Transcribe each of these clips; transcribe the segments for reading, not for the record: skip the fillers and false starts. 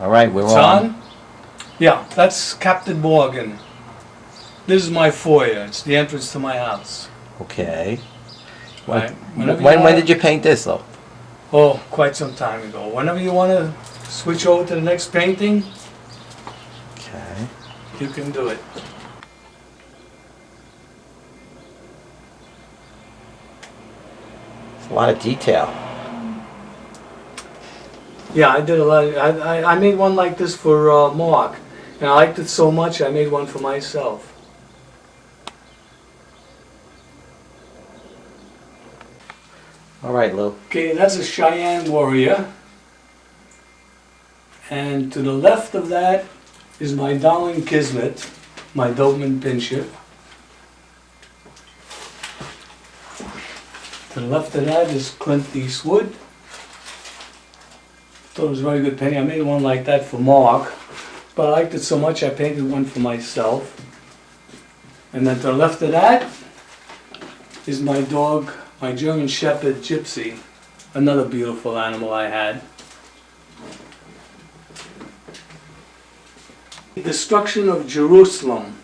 All right, we're on. Son? Yeah, that's Captain Morgan. This is my foyer. It's the entrance to my house. Okay. Right. When did you paint this, though? Oh, quite some time ago. Whenever you want to switch over to the next painting, Okay. you can do it. It's a lot of detail. Yeah, I did a lot. I made one like this for Mark, and I liked it so much I made one for myself. All right, Lou. Okay, that's a Cheyenne warrior. And to the left of that is my darling Kismet, my Doberman Pinscher. To the left of that is Clint Eastwood. Thought it was a very good painting. I made one like that for Mark, but I liked it so much I painted one for myself. And then to the left of that is my dog, my German Shepherd Gypsy, another beautiful animal I had. The destruction of Jerusalem,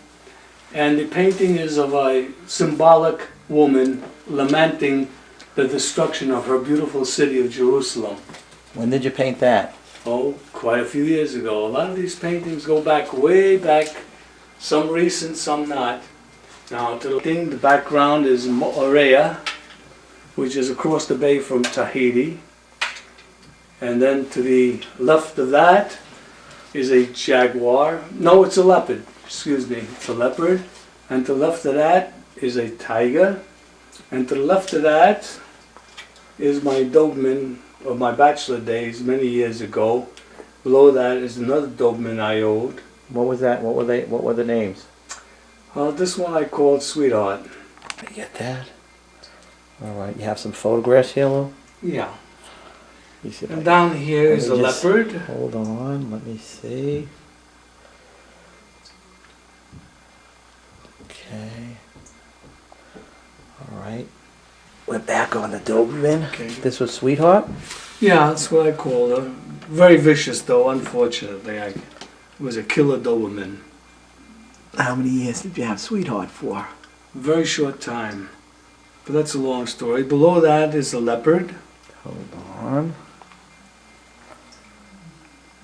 and the painting is of a symbolic woman lamenting the destruction of her beautiful city of Jerusalem. When did you paint that? Oh, quite a few years ago. A lot of these paintings go back way back, some recent, some not. Now, to the thing, the background is Moorea, which is across the bay from Tahiti. And then to the left of that is a jaguar. No, it's a leopard. Excuse me, it's a leopard. And to the left of that is a tiger. And to the left of that is my Doberman of my bachelor days many years ago. Below that is another Doberman I owned. What was that? What were the names? This one I called Sweetheart. I get that. All right. You have some photographs here, Lou? Yeah. You see And down here Let is me a just- leopard. Hold on. Let me see. Okay. All right. We're back on the Doberman. Okay. This was Sweetheart? Yeah, that's what I call her. Very vicious though, unfortunately. It was a killer Doberman. How many years did you have Sweetheart for? Very short time. But that's a long story. Below that is a leopard. Hold on.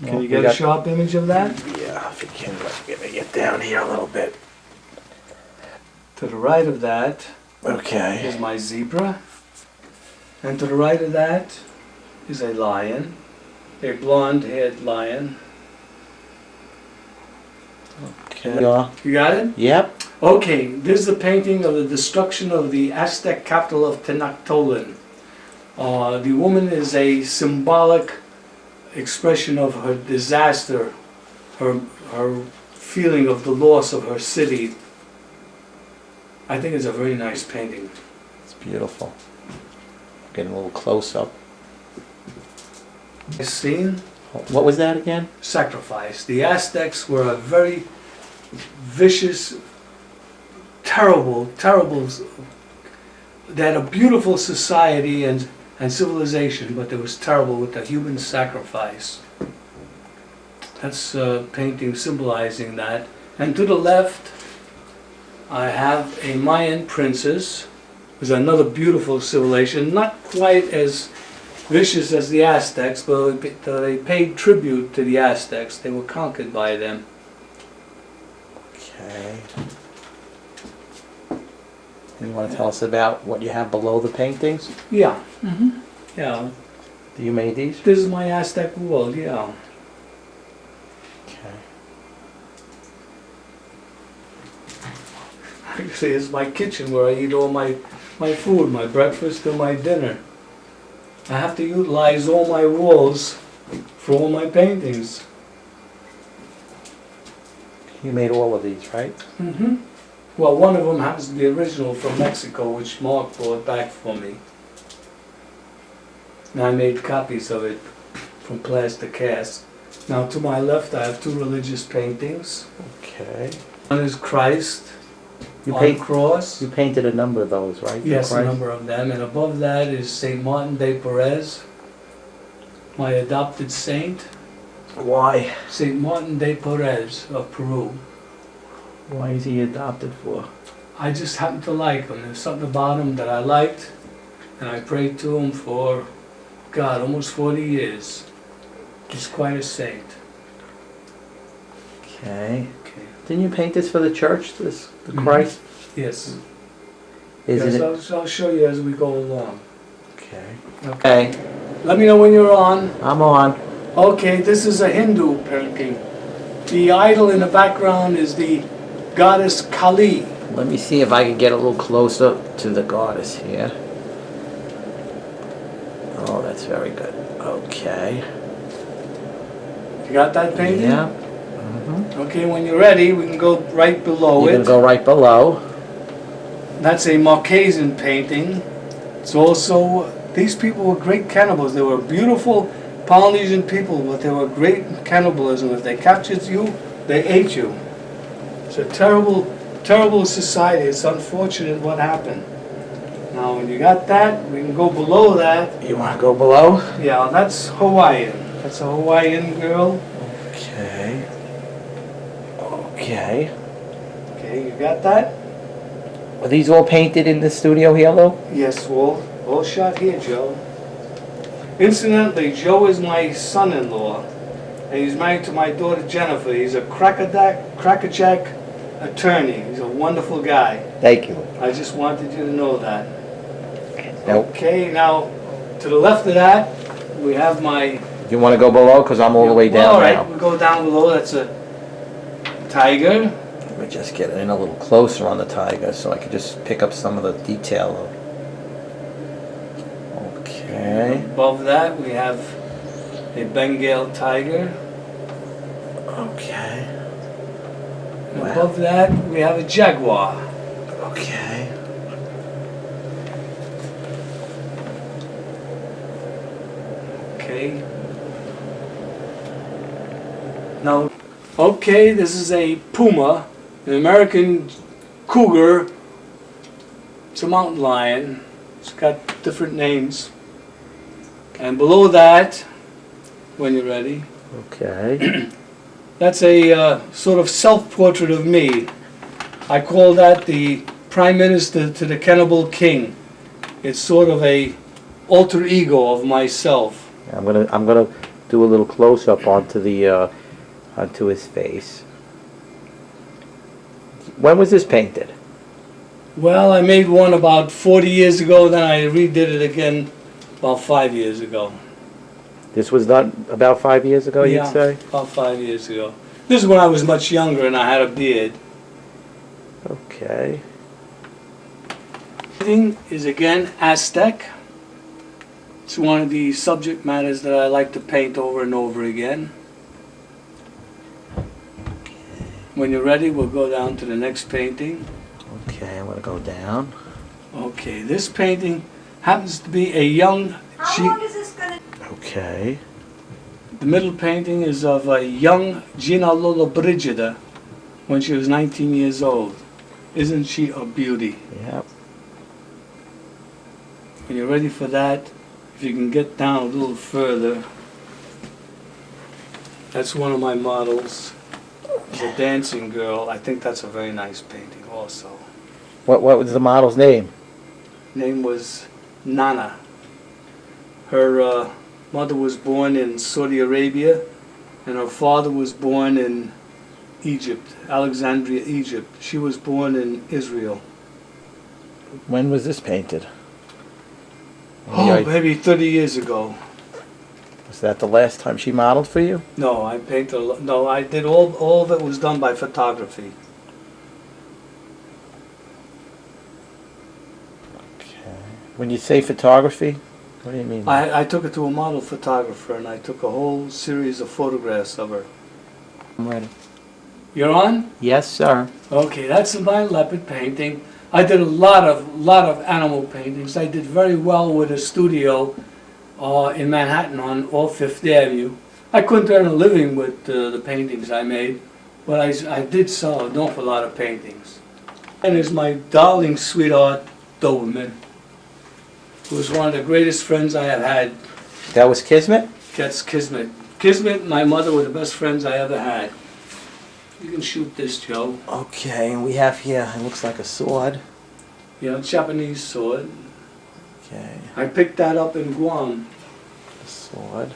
Can you get a sharp image of that? Yeah, if you can. Let me get down here a little bit. To the right of that Okay. is my zebra. And to the right of that is a lion. A blonde-haired lion. Okay. Yeah. You got it? Yep. Okay, this is a painting of the destruction of the Aztec capital of Tenochtitlan. The woman is a symbolic expression of her disaster, her feeling of the loss of her city. I think it's a very nice painting. It's beautiful. Getting a little close up. This scene, What was that again? sacrifice. The Aztecs were a very vicious, terrible. They had a beautiful society and civilization, but it was terrible with the human sacrifice. That's a painting symbolizing that. And to the left, I have a Mayan princess. There's another beautiful civilization, not quite as vicious as the Aztecs, but they paid tribute to the Aztecs. They were conquered by them. Okay. You want to tell us about what you have below the paintings? Yeah. Yeah. You made these? This is my Aztec world, yeah. Okay. Actually, it's my kitchen where I eat all my food, my breakfast and my dinner. I have to utilize all my walls for all my paintings. You made all of these, right? Well, one of them happens to be original from Mexico, which Mark brought back for me. And I made copies of it from plaster cast. Now to my left I have two religious paintings. Okay. One is Christ You on paint. cross. You painted a number of those, right? Yes, a Christ? number of them. And above that is Saint Martin de Perez, my adopted saint. Why? St. Martin de Porres of Peru. Why is he adopted for? I just happened to like him. There's something about him that I liked, and I prayed to him for, God, almost 40 years. He's quite a saint. Okay. Okay. Didn't you paint this for the church, the Mhm. Christ? Yes. Isn't Yes, it? I'll show you as we go along. Okay. Okay. Okay, Let me know when you're on. I'm on. Okay, this is a Hindu painting. The idol in the background is the goddess Kali. Let me see if I can get a little closer to the goddess here. Oh, that's very good. Okay. You got that painting? Yeah. Mm-hmm. Okay, when you're ready, we can go right below You're it. gonna go right below. That's a Marquesan painting. It's also, these people were great cannibals. They were beautiful Polynesian people, but they were great in cannibalism. If they captured you, they ate you. It's a terrible, terrible society. It's unfortunate what happened. Now, when you got that, we can go below that. You wanna go below? Yeah, that's Hawaiian. That's a Hawaiian girl. Okay. Okay. Okay, you got that? Are these all painted in the studio here, Lou? Yes, all shot here, Joe. Incidentally, Joe is my son-in-law, and he's married to my daughter Jennifer. He's a crackerjack attorney. He's a wonderful guy. Thank you. I just wanted you to know that. Nope. Okay, now to the left of that, we have my. You wanna go below? Cause I'm all the way down All right, now. we go down below. That's a tiger. Let me just get in a little closer on the tiger so I can just pick up some of the detail. Okay. Above that, we have a Bengal tiger. Okay. And Wow. above that, we have a jaguar. Okay. Okay. Now, okay, this is a puma, an American cougar. It's a mountain lion. It's got different names. And below that, when you're ready, Okay. that's a sort of self-portrait of me. I call that the Prime Minister to the Cannibal King. It's sort of a alter ego of myself. I'm gonna do a little close up onto the onto his face. When was this painted? Well, I made one about 40 years ago, then I redid it again about 5 years ago. This was done about 5 years ago, Yeah. you'd say? About 5 years ago. This is when I was much younger and I had a beard. Okay. Painting is again Aztec. It's one of the subject matters that I like to paint over and over again. When you're ready, we'll go down to the next painting. Okay, I'm gonna go down. Okay, this painting happens to be a young How long is this gonna? Okay. The middle painting is of a young Gina Lollobrigida when she was 19 years old. Isn't she a beauty? Yep. When you're ready for that, if you can get down a little further, that's one of my models. It's a dancing girl. I think that's a very nice painting also. What was the model's name? Name was Nana. Her mother was born in Saudi Arabia, and her father was born in Egypt, Alexandria, Egypt. She was born in Israel. When was this painted? Oh, maybe 30 years ago. Was that the last time she modeled for you? No, I painted. No, I did all of it was done by photography. Okay. When you say photography, what do you mean? I took it to a model photographer, and I took a whole series of photographs of her. I'm ready. You're on? Yes, sir. Okay, that's my leopard painting. I did a lot of animal paintings. I did very well with a studio in Manhattan on Old Fifth Avenue. I couldn't earn a living with the paintings I made, but I did sell an awful lot of paintings. And there's my darling sweetheart, Doberman, who was one of the greatest friends I have had. That was Kismet? That's Kismet. Kismet and my mother were the best friends I ever had. You can shoot this, Joe. Okay, and we have here, it looks like a sword. Yeah, Japanese sword. Okay, I picked that up in Guam. a sword.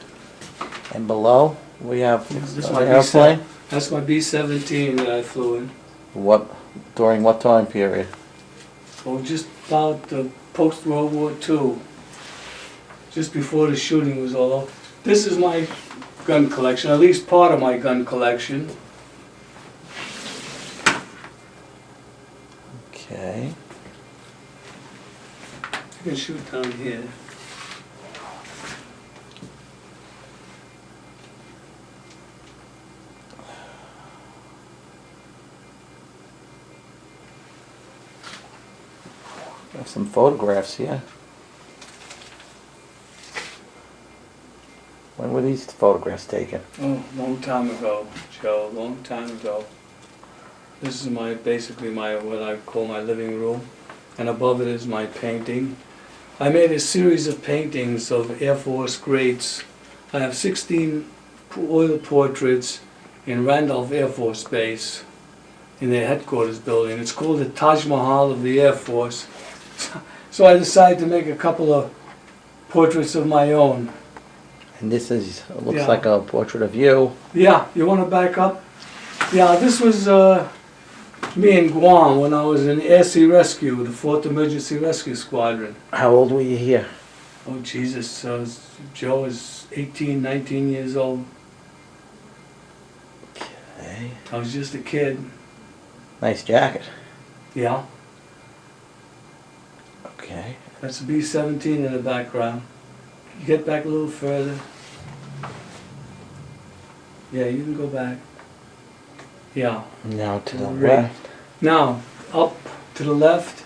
And below, we have This is an my airplane. That's my B-17 that I flew in. What, during what time period? Oh, just about post-World War II. Just before the shooting was all over. This is my gun collection, at least part of my gun collection. Okay. You can shoot down here. We have some photographs here. When were these photographs taken? Oh, long time ago, Joe, long time ago. This is basically what I call my living room, and above it is my painting. I made a series of paintings of Air Force greats. I have 16 oil portraits in Randolph Air Force Base in their headquarters building. It's called the Taj Mahal of the Air Force. So I decided to make a couple of portraits of my own. And this is, looks Yeah. like a portrait of you. Yeah, you want to back up? Yeah, this was me in Guam when I was in Air Sea Rescue, the 4th Emergency Rescue Squadron. How old were you here? Oh, Jesus, Joe was 18, 19 years old. Okay. I was just a kid. Nice jacket. Yeah, Okay. that's a B-17 in the background. You get back a little further. Yeah, you can go back. Yeah. Now to the Right. left. Now, up to the left,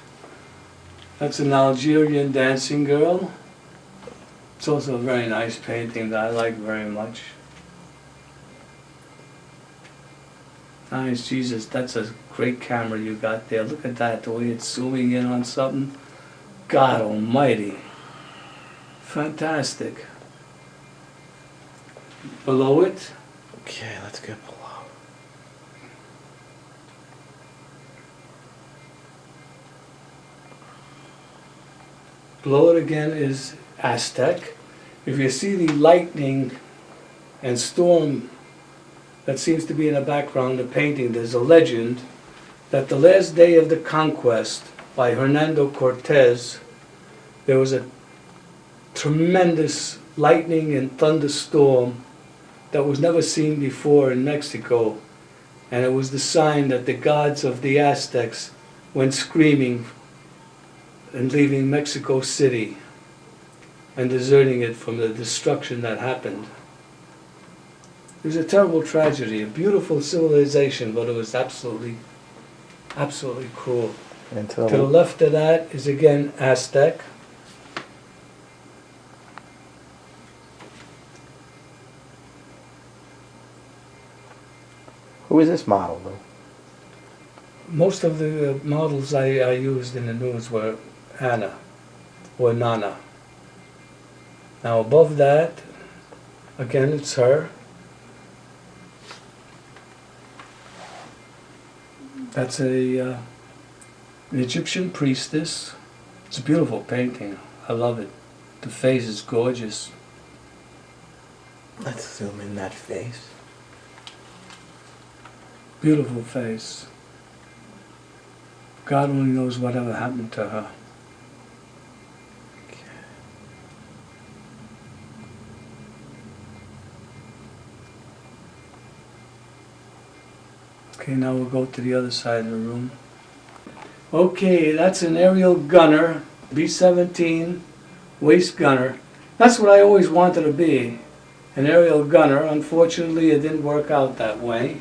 that's an Algerian dancing girl. It's also a very nice painting that I like very much. Nice, Jesus, that's a great camera you got there. Look at that, the way it's zooming in on something. God almighty. Fantastic. Below it, Okay, let's get below. below it again is Aztec. If you see the lightning and storm that seems to be in the background of the painting, there's a legend that the last day of the conquest by Hernando Cortez, there was a tremendous lightning and thunderstorm that was never seen before in Mexico. And it was the sign that the gods of the Aztecs went screaming and leaving Mexico City and deserting it from the destruction that happened. It was a terrible tragedy, a beautiful civilization, but it was absolutely cruel. And To the left of that is again Aztec. who is this model, though? Most of the models I used in the news were Anna or Nana. Now above that, again it's her. That's an Egyptian priestess. It's a beautiful painting. I love it. The face is gorgeous. Let's zoom in that face. Beautiful face. God only knows whatever happened to her. Okay, now we'll go to the other side of the room. Okay, that's an aerial gunner, B-17 waist gunner. That's what I always wanted to be, an aerial gunner. Unfortunately, it didn't work out that way.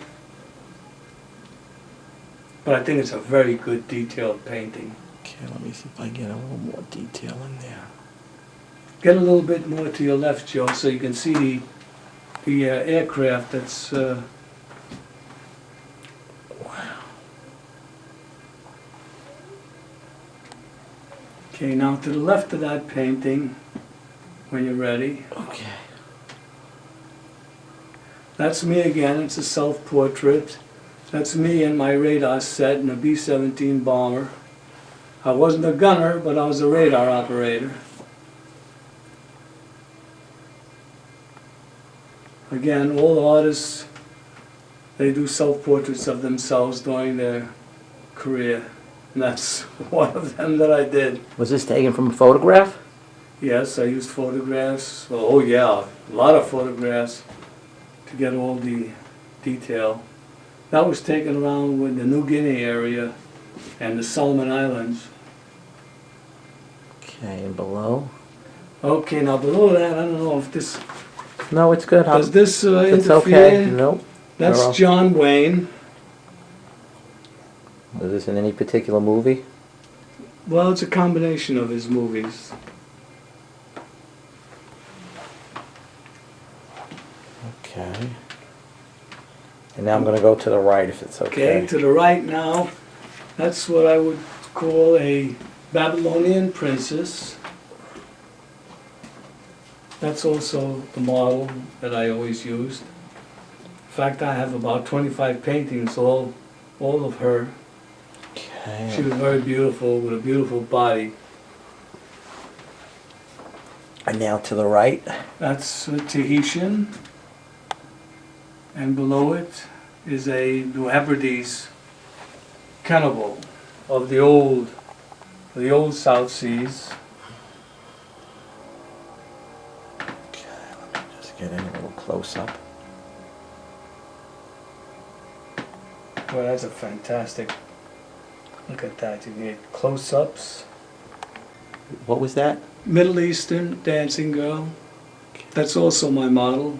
But I think it's a very good detailed painting. Okay, let me see if I get a little more detail in there. Get a little bit more to your left, Joe, so you can see the aircraft that's... Wow. Okay, now to the left of that painting, when you're ready. Okay. That's me again, it's a self-portrait. That's me in my radar set in a B-17 bomber. I wasn't a gunner, but I was a radar operator. Again, all artists, they do self-portraits of themselves during their career. And that's one of them that I did. Was this taken from a photograph? Yes, I used photographs. Oh yeah, a lot of photographs to get all the detail. That was taken around with the New Guinea area and the Solomon Islands. Okay, and below? Okay, now below that, I don't know if this, No, it's good. does this It's interfere? okay. Nope. That's They're all- John Wayne. Was this in any particular movie? Well, it's a combination of his movies. Okay. And now I'm going to go to the right if it's Okay, okay. to the right now, that's what I would call a Babylonian princess. That's also the model that I always used. In fact, I have about 25 paintings, all of her. Okay. She was very beautiful, with a beautiful body. And now to the right. That's a Tahitian. And below it is a New Hebrides cannibal of the old South Seas. Okay, let me just get in a little close up. Well, that's a fantastic, look at that, you get close-ups. What was that? Middle Eastern dancing girl, that's also my model.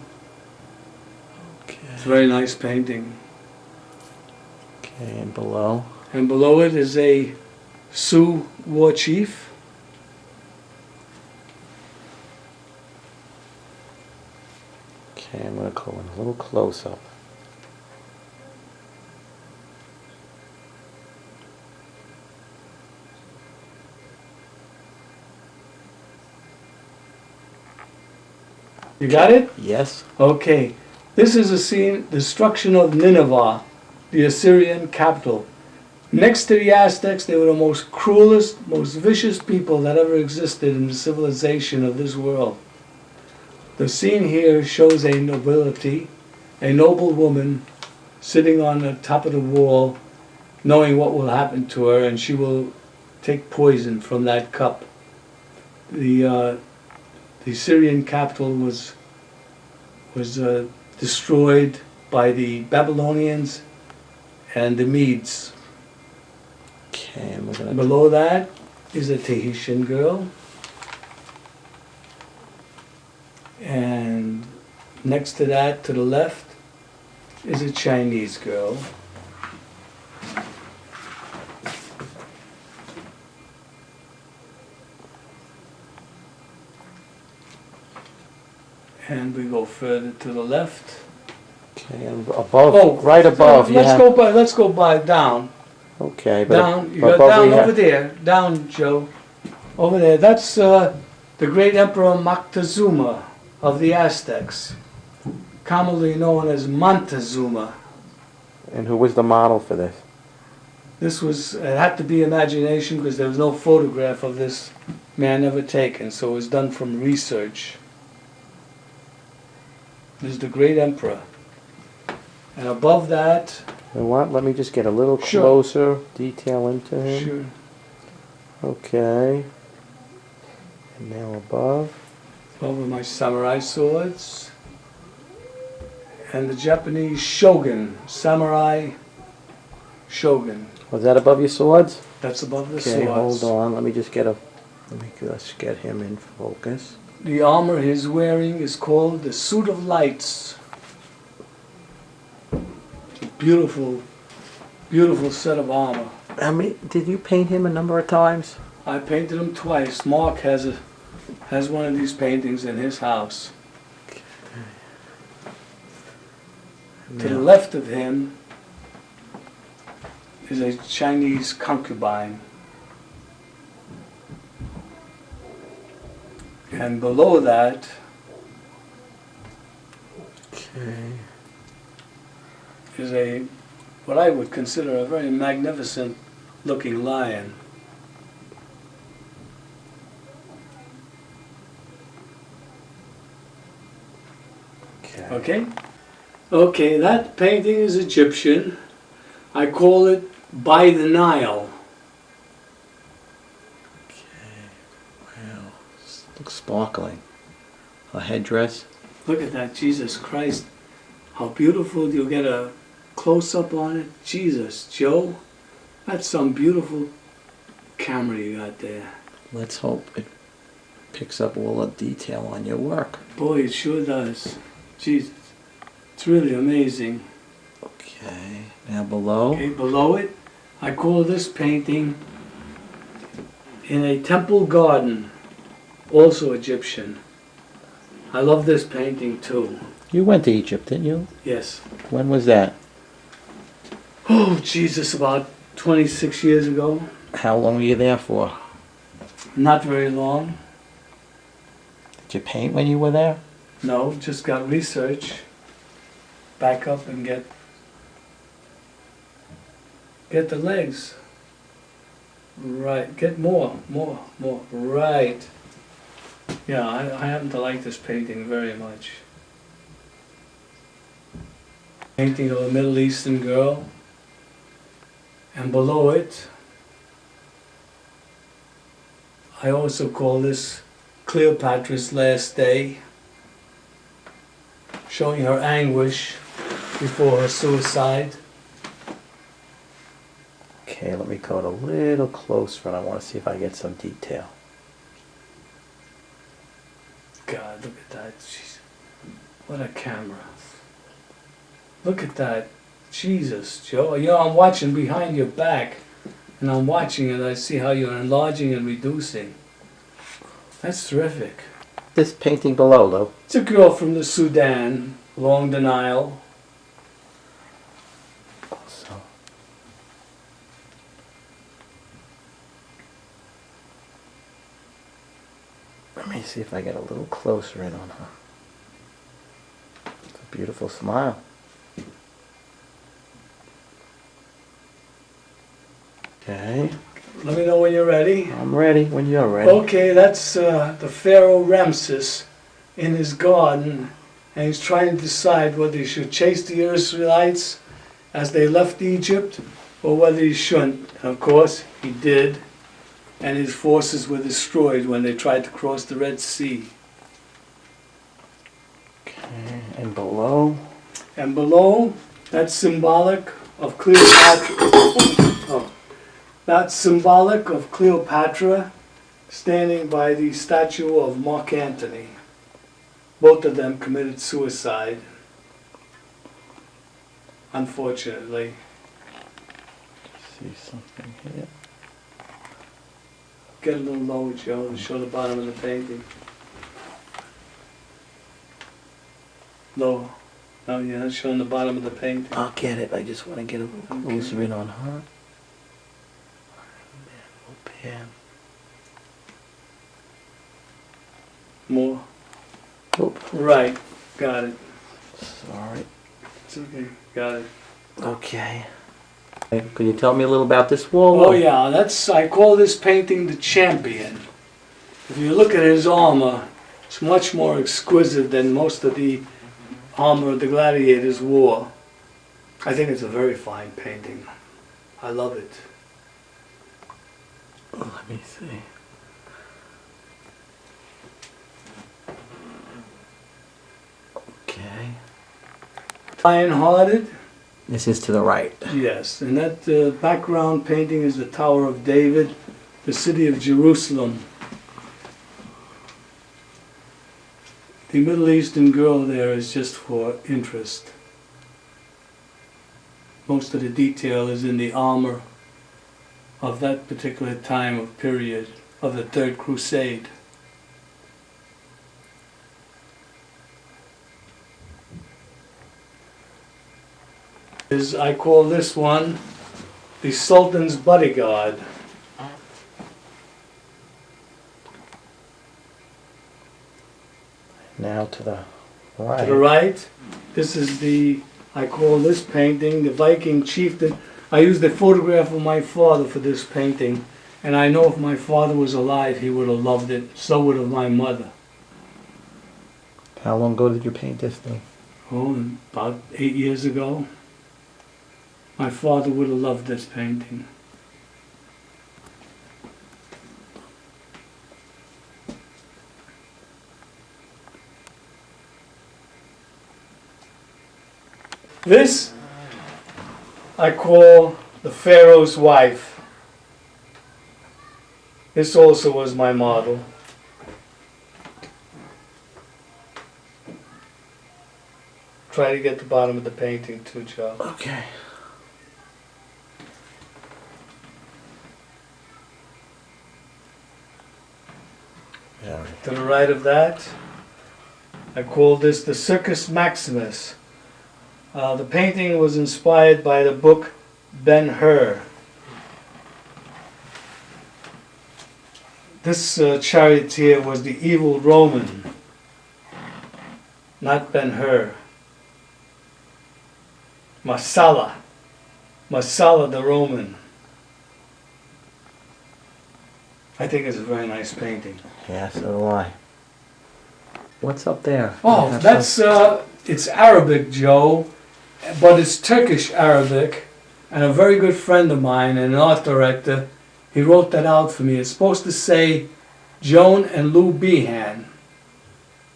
It's a very nice painting. Okay, and below. And below it is a Sioux war chief. Okay, I'm going to go in a little close up. You got it? Yes. Okay. This is a scene, destruction of Nineveh, the Assyrian capital. Next to the Aztecs, they were the most cruelest, most vicious people that ever existed in the civilization of this world. The scene here shows a nobility, a noble woman sitting on the top of the wall, knowing what will happen to her, and she will take poison from that cup. The Syrian capital was destroyed by the Babylonians and the Medes. Okay, and we're going to... Below that is a Tahitian girl. And next to that, to the left, is a Chinese girl. And we go further to the left. Okay, and above, right above, Let's yeah. go by down. Okay, but Down, you got above down we over have... there. Down, Joe. Over there. That's the great Emperor Moctezuma of the Aztecs, commonly known as Montezuma. And who was the model for this? This was, it had to be imagination because there was no photograph of this man ever taken, so it was done from research. This is the great emperor. And above that, You know what? Let me just get a little Sure. closer detail into him. sure, Okay. And now above. over my samurai swords. And the Japanese shogun, samurai shogun. Was that above your swords? That's above the Okay, swords. hold on. Let me just get let's get him in focus. The armor he's wearing is called the Suit of Lights. It's a beautiful, beautiful set of armor. Did you paint him a number of times? I painted him twice. Mark has one of these paintings in his house. To the Now- left of him is a Chinese concubine. And below that Okay. is what I would consider a very magnificent looking lion. Okay? Okay, that painting is Egyptian. I call it By the Nile. Wow. Looks sparkling. A headdress. Look at that, Jesus Christ. How beautiful. You'll get a close-up on it. Jesus, Joe, that's some beautiful camera you got there. Let's hope it picks up all the detail on your work. Boy, it sure does. Jesus, it's really amazing. Okay. Now below. Okay, below it, I call this painting In a Temple Garden, also Egyptian. I love this painting too. You went to Egypt, didn't you? Yes. When was that? Oh, Jesus, about 26 years ago. How long were you there for? Not very long. Did you paint when you were there? No, just got research. Back up and get the legs. Right, get more. Right. Yeah, I happen to like this painting very much. Painting of a Middle Eastern girl. And below it, I also call this Cleopatra's Last Day, showing her anguish before her suicide. Okay, let me go a little closer and I want to see if I get some detail. God, look at that. Jeez. What a camera. Look at that. Jesus, Joe. You know, I'm watching behind your back, and I'm watching and I see how you're enlarging and reducing. That's terrific. This painting below, though. It's a girl from the Sudan, along the Nile. So, let me see if I get a little closer in on her. It's a beautiful smile. Okay, Let me know when you're ready. I'm ready when you're ready. Okay, that's the Pharaoh Ramses in his garden, and he's trying to decide whether he should chase the Israelites as they left Egypt or whether he shouldn't. And of course, he did, and his forces were destroyed when they tried to cross the Red Sea. Okay, and below. And below, that's symbolic of Cleopatra. Oh. That's symbolic of Cleopatra standing by the statue of Mark Antony. Both of them committed suicide, unfortunately. See something here. Get a little lower, Joe, to show the bottom of the painting. Lower. Oh, yeah, that's showing the bottom of the painting. I'll get it. I just want to get a little closer in on her. Pan. More. Oop. Right. Got it. Sorry. It's okay. Got it. Okay. Could you tell me a little about this wall? Oh yeah, I call this painting the Champion. If you look at his armor, it's much more exquisite than most of the armor the gladiators wore. I think it's a very fine painting. I love it. Let me see. Okay. Lion-hearted? This is to the right. Yes, and that background painting is the Tower of David, the city of Jerusalem. The Middle Eastern girl there is just for interest. Most of the detail is in the armor of that particular time of period of the Third Crusade. I call this one the Sultan's Bodyguard. Now to the right. To the right, this is the I call this painting the Viking Chieftain. I used a photograph of my father for this painting, and I know if my father was alive, he would have loved it. So would have my mother. How long ago did you paint this thing? Oh, about 8 years ago. My father would have loved this painting. This I call the Pharaoh's wife. This also was my model. Try to get the bottom of the painting too, Joe. Okay. Yeah. To the right of that, I call this the Circus Maximus. The painting was inspired by the book Ben-Hur. This charioteer was the evil Roman, not Ben-Hur. Messala the Roman. I think it's a very nice painting. Yeah, so do I. What's up there? Oh, You have that's some- it's Arabic, Joe, but it's Turkish Arabic. And a very good friend of mine, an art director, he wrote that out for me. It's supposed to say Joan and Lou Behan,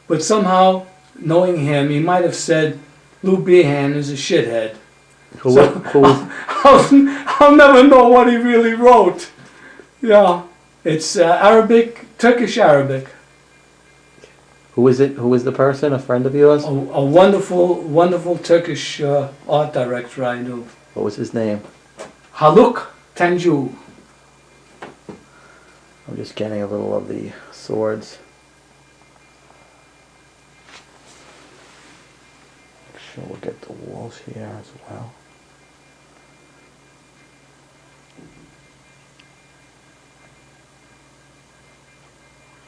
but somehow, knowing him, he might have said Lou Behan is a shithead. Who, So- who, I'll never know what he really wrote. Yeah, it's Arabic, Turkish Arabic. who is it? Who is the person? A friend of yours? A wonderful, wonderful Turkish art director I knew. What was his name? Haluk Tanju. I'm just getting a little of the swords. Make sure we'll get the walls here as well.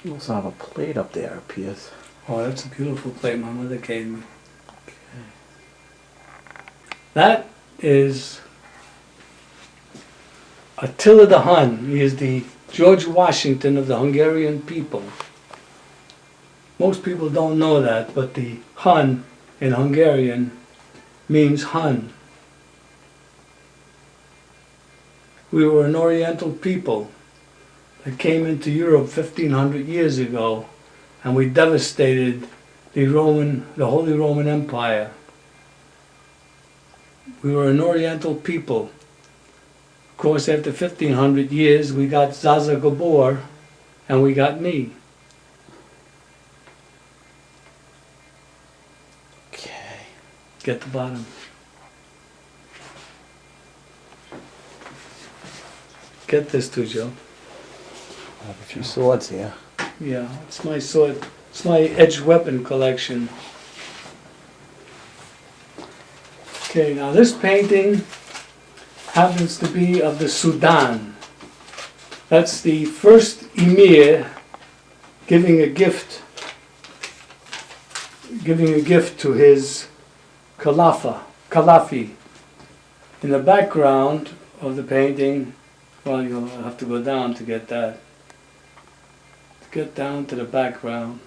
You also have a plate up there, it appears. Oh, that's a beautiful plate my mother gave me. That is Attila the Hun. He is the George Washington of the Hungarian people. Most people don't know that, but the Hun in Hungarian means Hun. We were an Oriental people that came into Europe 1500 years ago, and we devastated the Holy Roman Empire. We were an Oriental people. Of course, after 1500 years, we got Zaza Gabor, and we got me. Okay. Get the bottom. Get this too, Joe. I have a few swords here. Yeah, it's my sword. It's my edged weapon collection. Okay, now this painting happens to be of the Sudan. That's the first emir giving a gift to his Khalafi. In the background of the painting, well, you'll have to go down to get that. To get down to the background,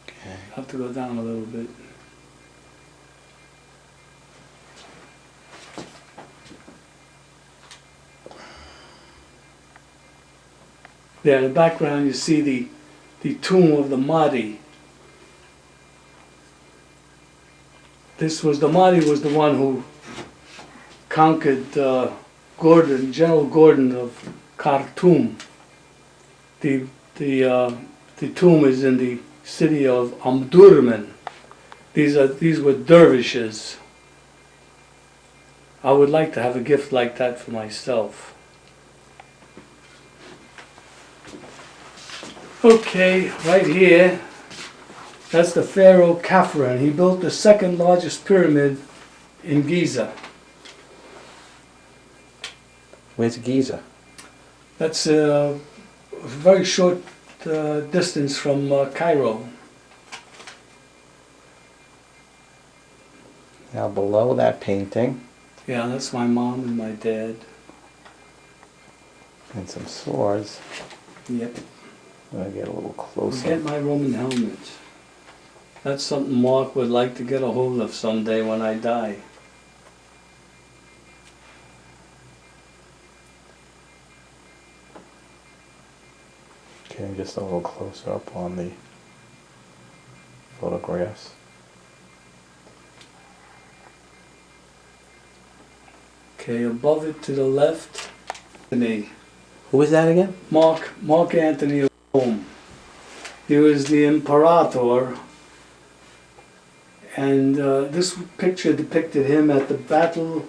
Okay. have to go down a little bit. There in the background you see the tomb of the Mahdi. The Mahdi was the one who conquered General Gordon of Khartoum. The tomb is in the city of Omdurman. These were dervishes. I would like to have a gift like that for myself. Okay, right here, that's the Pharaoh Khafra. He built the second largest pyramid in Giza. Where's Giza? That's a very short distance from Cairo. Now below that painting, Yeah, that's my mom and my dad. and some swords. Yep. I'm gonna get a little closer. Forget my Roman helmet. That's something Mark would like to get a hold of someday when I die. Okay, just a little closer up on the photographs. Okay, above it to the left, Anthony. Who is that again? Mark Antony of Rome. He was the imperator, and this picture depicted him at the Battle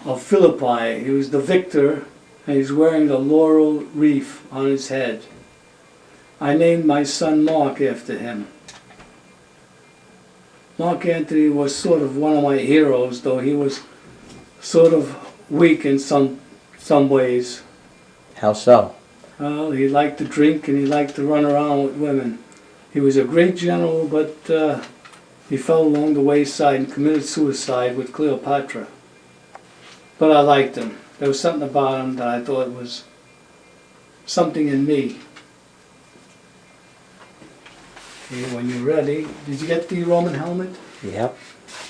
of Philippi. He was the victor, and he's wearing the laurel wreath on his head. I named my son Mark after him. Mark Antony was sort of one of my heroes, though he was sort of weak in some ways. How so? Well, he liked to drink and he liked to run around with women. He was a great general, but he fell along the wayside and committed suicide with Cleopatra. But I liked him. There was something about him that I thought was something in me. Okay, when you're ready, did you get the Roman helmet? Yep.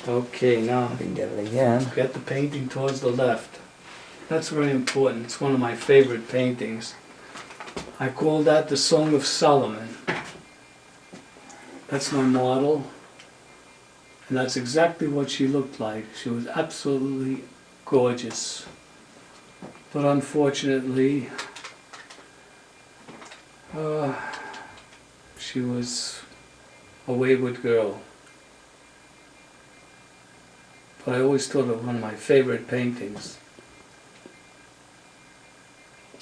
Okay, now We can get it again. get the painting towards the left. That's very important. It's one of my favorite paintings. I call that the Song of Solomon. That's my model. And that's exactly what she looked like. She was absolutely gorgeous. But unfortunately, she was a wayward girl. But I always thought of one of my favorite paintings.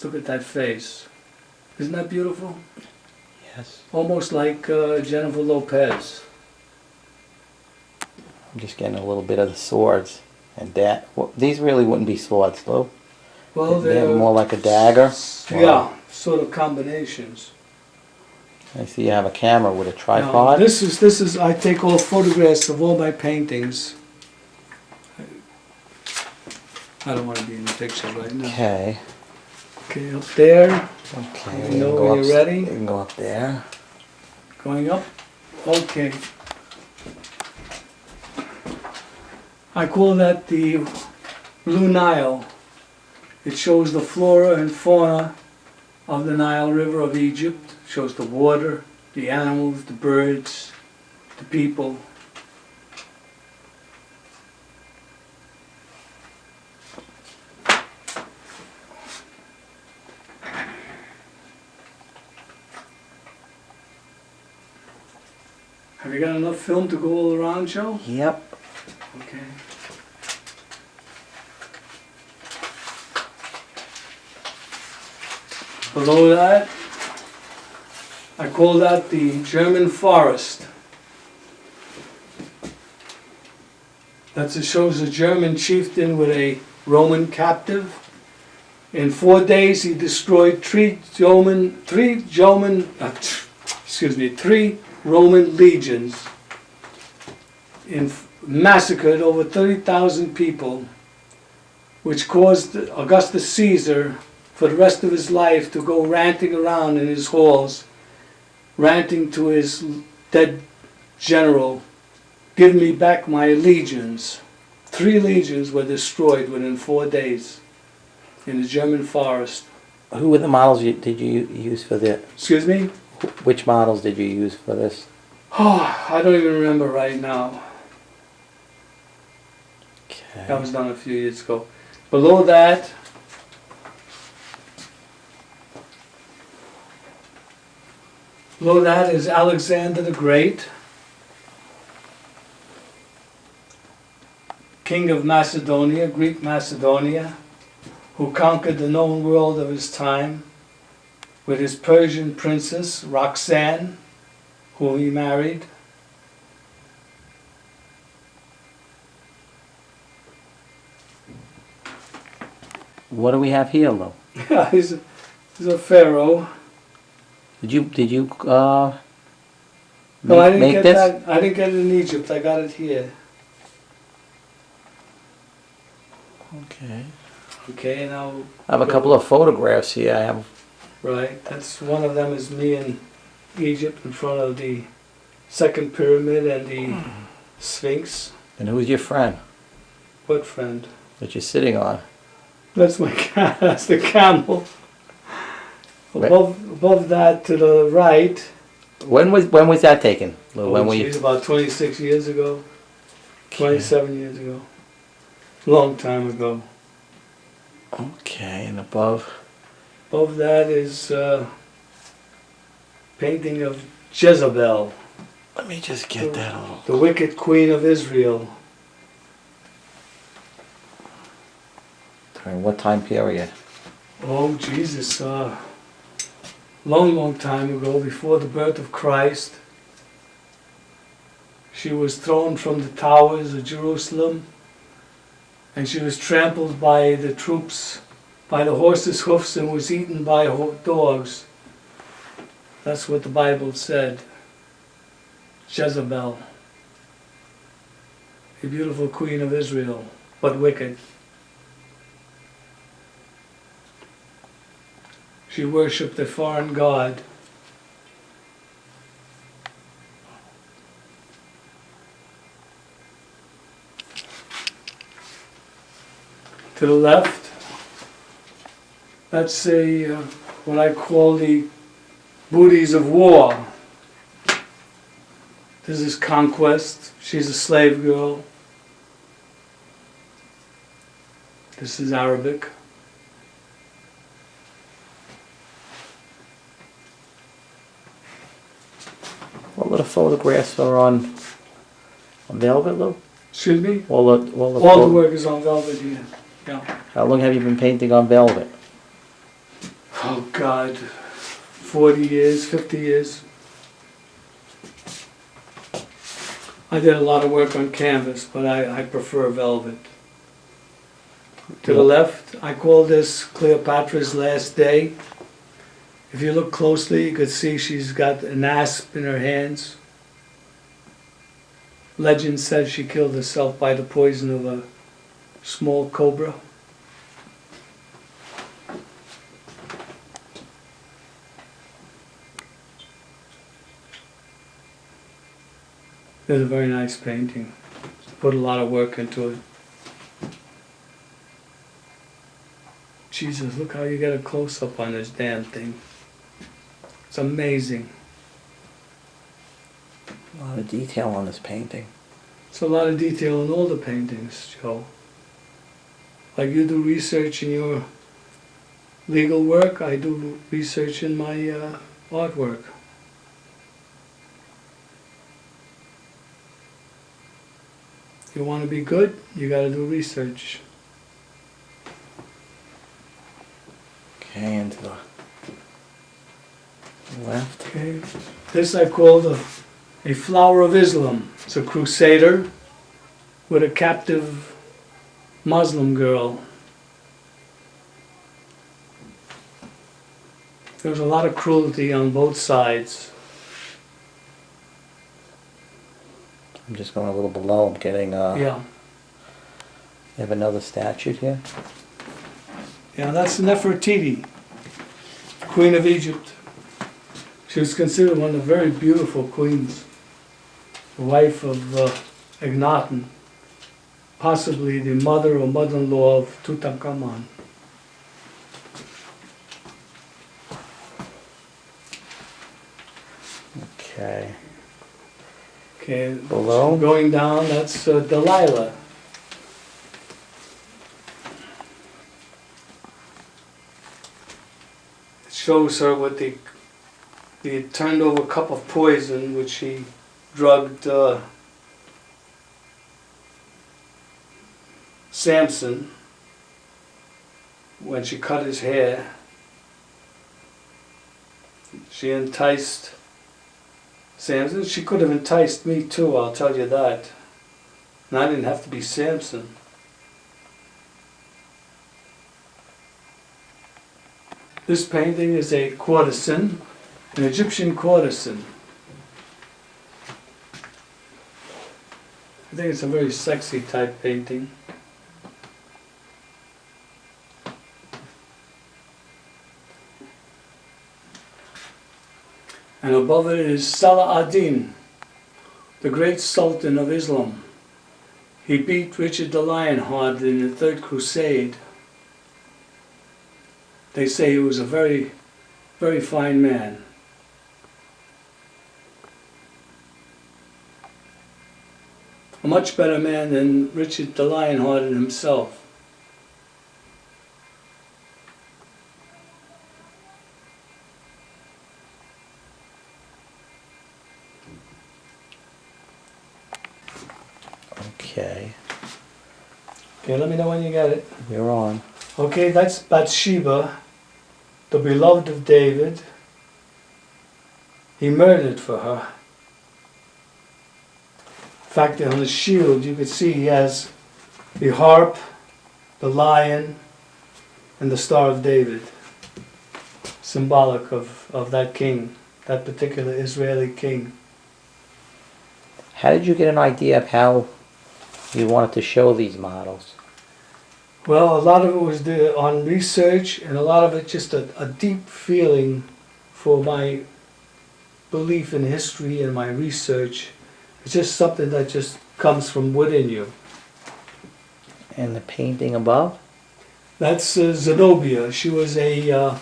Look at that face. Isn't that beautiful? Yes. Almost like Jennifer Lopez. I'm just getting a little bit of the swords. And well, these really wouldn't be swords, though. Well, They're they're more like a dagger. yeah, sort of combinations. I see you have a camera with a Now, tripod. this is I take all photographs of all my paintings. I don't want to be in the picture right now. Okay. Okay, up there, Okay. You know we can when go you're up- ready? We can go up there. going up. Okay. I call that the Blue Nile. It shows the flora and fauna of the Nile River of Egypt. Shows the water, the animals, the birds, the people. Have you got enough film to go all around, Joe? Yep. Okay. Below that, I call that the German forest. That shows a German chieftain with a Roman captive. In 4 days, he destroyed three Roman legions, and massacred over 30,000 people, which caused Augustus Caesar, for the rest of his life, to go ranting around in his halls, ranting to his dead general, "Give me back my legions." 3 legions were destroyed within 4 days in the German forest. Who were the models did you use for the? Excuse me? Which models did you use for this? Oh, I don't even remember right now. Okay. That was done a few years ago. Below that, is Alexander the Great, king of Macedonia, Greek Macedonia, who conquered the known world of his time with his Persian princess, Roxanne, whom he married. What do we have here, though? Yeah, he's a pharaoh. Did you No, I didn't make get this? that. I didn't get it in Egypt. I got it here. Okay. Okay, now, I have a couple of photographs here. I have. right, that's one of them is me in Egypt in front of the second pyramid and the Sphinx. And who's your friend What friend? that you're sitting on? That's my cat. That's the camel. Where- Above that to the right. When was that taken? When were you? Geez, about 26 years ago. 27 years ago. Long time ago. Okay, and above. Above that is painting of Jezebel, Let me just get that a little. the wicked queen of Israel. During what time period? Oh, Jesus. Long time ago, before the birth of Christ. She was thrown from the towers of Jerusalem, and she was trampled by the troops, by the horses' hoofs, and was eaten by dogs. That's what the Bible said. Jezebel, a beautiful queen of Israel, but wicked. She worshipped a foreign god. To the left, that's what I call the booties of war. This is conquest. She's a slave girl. This is Arabic. All of the photographs are on velvet, Lou? Excuse me? All the All the work is on velvet here. Yeah. How long have you been painting on velvet? Oh God, 40 years, 50 years. I did a lot of work on canvas, but I prefer velvet. To the left, I call this Cleopatra's Last Day. If you look closely, you could see she's got an asp in her hands. Legend says she killed herself by the poison of a small cobra. It's a very nice painting. Put a lot of work into it. Jesus, look how you get a close-up on this damn thing. It's amazing. A lot of detail on this painting. It's a lot of detail in all the paintings, Joe. Like you do research in your legal work, I do research in my artwork. You want to be good, you got to do research. Okay, and to the left. Okay. This I call a flower of Islam. It's a crusader with a captive Muslim girl. There's a lot of cruelty on both sides. I'm just going a little below. I'm getting. Yeah. You have another statue here. Yeah, that's Nefertiti, Queen of Egypt. She was considered one of the very beautiful queens, the wife of Akhenaten, possibly the mother or mother-in-law of Tutankhamun. Okay. Okay, Below? going down, that's Delilah. It shows her with the turned over cup of poison which she drugged Samson when she cut his hair. She enticed Samson. She could have enticed me too, I'll tell you that. And I didn't have to be Samson. This painting is a courtesan, an Egyptian courtesan. I think it's a very sexy type painting. And above it is Salah ad-Din, the great Sultan of Islam. He beat Richard the Lionhearted in the Third Crusade. They say he was a very, very fine man. A much better man than Richard the Lionhearted himself. Okay, Okay, let me know when you get it. you're on. Okay, that's Bathsheba, the beloved of David. He murdered for her. In fact, on his shield you could see he has the harp, the lion, and the Star of David, symbolic of that king, that particular Israeli king. How did you get an idea of how you wanted to show these models? Well, a lot of it was on research, and a lot of it just a deep feeling for my belief in history and my research. It's just something that just comes from within you. And the painting above? That's Zenobia. She was a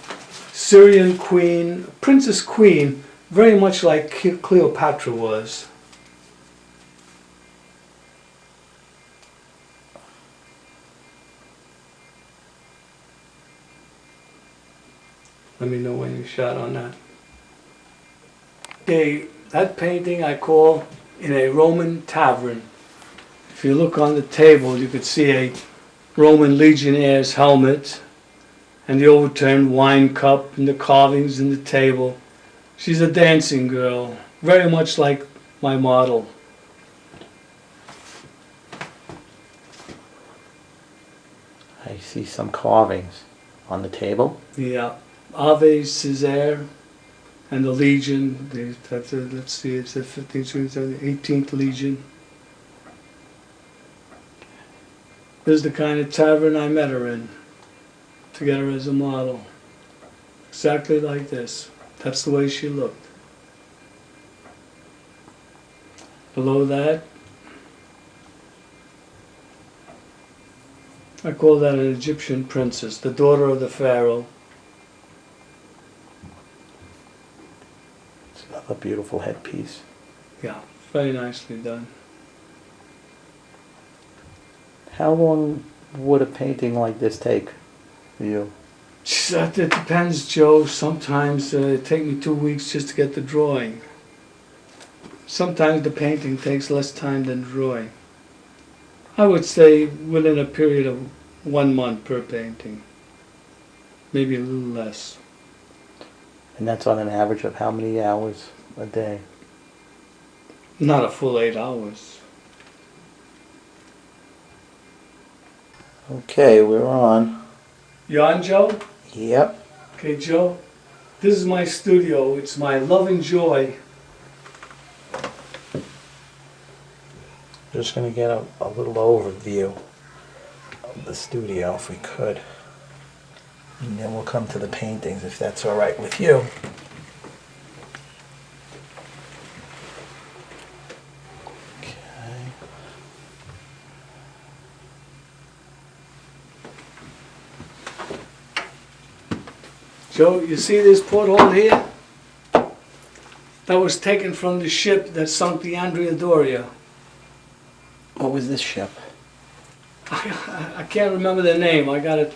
Syrian queen, princess queen, very much like Cleopatra was. Let me know when you shot on that. Okay, that painting I call In a Roman Tavern. If you look on the table, you could see a Roman legionnaire's helmet and the overturned wine cup and the carvings in the table. She's a dancing girl, very much like my model. I see some carvings on the table. The Ave Caesar and the Legion. Let's see, it's the 15th, 18th Legion. This is the kind of tavern I met her in, to get her as a model. Exactly like this. That's the way she looked. Below that, I call that an Egyptian princess, the daughter of the pharaoh. It's another beautiful headpiece. Yeah, very nicely done. How long would a painting like this take for you? It depends, Joe. Sometimes it takes me 2 weeks just to get the drawing. Sometimes the painting takes less time than drawing. I would say within a period of 1 month per painting. Maybe a little less. And that's on an average of how many hours a day? Not a full 8 hours. Okay, we're on. You on, Joe? Yep. Okay, Joe. This is my studio. It's my love and joy. Just going to get a little overview of the studio if we could. And then we'll come to the paintings if that's all right with you. Okay. Joe, you see this porthole here? That was taken from the ship that sunk the Andrea Doria. What was this ship? I can't remember the name. I got it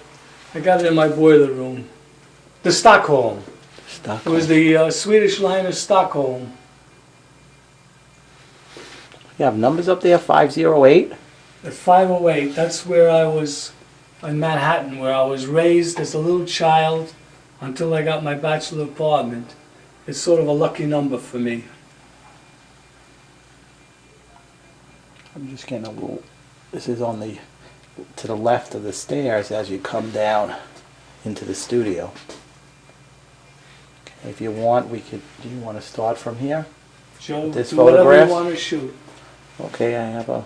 in my boiler room. The Stockholm. It was the Swedish liner Stockholm. You have numbers up there, 508? At 508, that's where I was in Manhattan, where I was raised as a little child until I got my bachelor apartment. It's sort of a lucky number for me. I'm just getting a little, this is on the, to the left of the stairs as you come down into the studio. Okay, if you want, do you want to start from here? Joe, This do whatever photograph? you want to shoot. Okay, I have a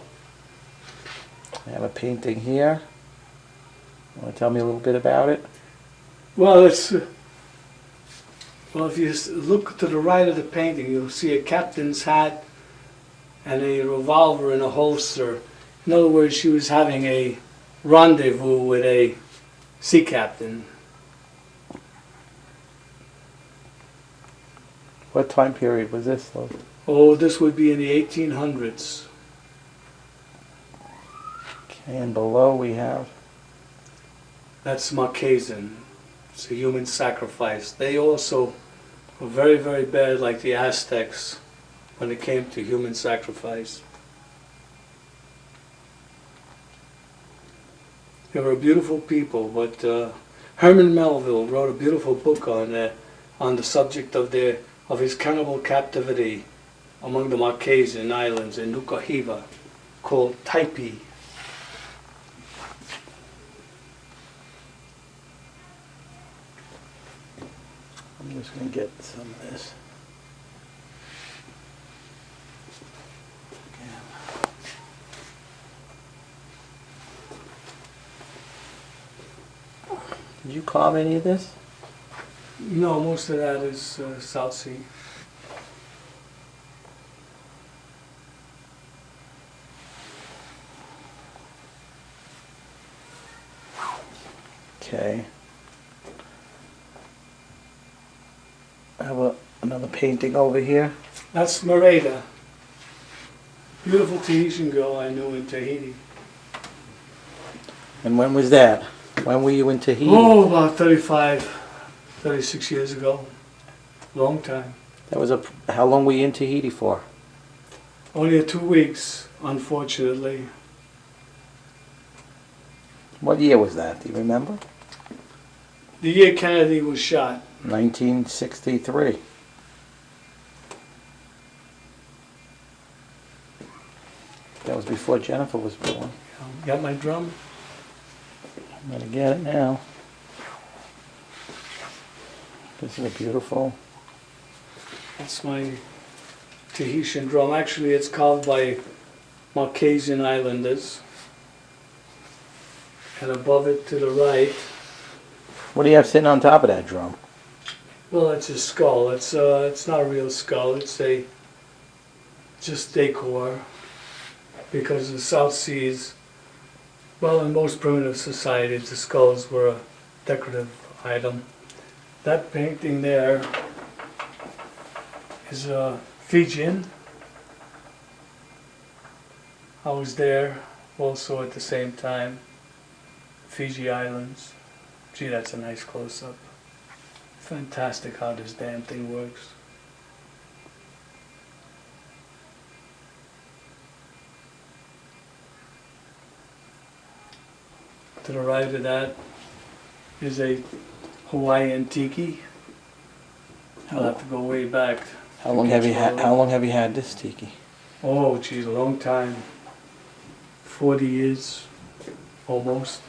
painting here. Want to tell me a little bit about it? Well, it's Well, if you look to the right of the painting, you'll see a captain's hat and a revolver in a holster. In other words, she was having a rendezvous with a sea captain. What time period was this, though? Oh, this would be in the 1800s. Okay, and below we have... That's Marquesan. It's a human sacrifice. They also were very, very bad, like the Aztecs, when it came to human sacrifice. They were a beautiful people, but Herman Melville wrote a beautiful book on the subject of his cannibal captivity among the Marquesan Islands in Nuka Hiva, called Taipi. I'm just going to get some of this. Did you carve any of this? No, most of that is South Sea. Okay. I have another painting over here. That's Merida. Beautiful Tahitian girl I knew in Tahiti. And when was that? When were you in Tahiti? Oh, about 35, 36 years ago. Long time. That was how long were you in Tahiti for? Only 2 weeks, unfortunately. What year was that? Do you remember? The year Kennedy was shot. 1963. That was before Jennifer was born. Got my drum? I'm gonna get it now. This is a beautiful... That's my Tahitian drum. Actually, it's carved by Marquesan Islanders. And above it to the right, What do you have sitting on top of that drum? well, it's a skull. It's not a real skull. It's just decor. Because the South Seas, well, in most primitive societies, the skulls were a decorative item. That painting there is a Fijian. I was there also at the same time. Fiji Islands. Gee, that's a nice close-up. Fantastic how this damn thing works. To the right of that is a Hawaiian tiki. I'll have to go way back. How long have you had this tiki? Oh, geez, a long time. 40 years, almost.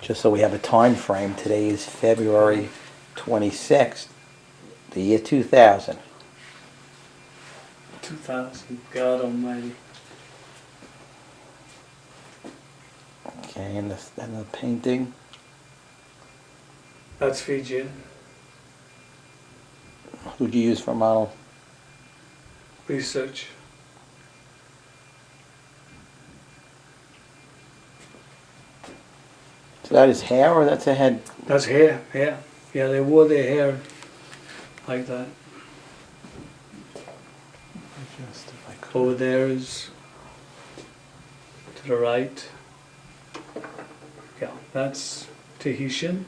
Just so we have a time frame, today is February 26th, the year 2000. 2000, God almighty. Okay, and the painting. That's Fijian. Who'd you use for model? Research. So that is hair or that's a head? That's hair, yeah. Yeah, they wore their hair like that. Just if I could. Over there is to the right. Yeah, that's Tahitian.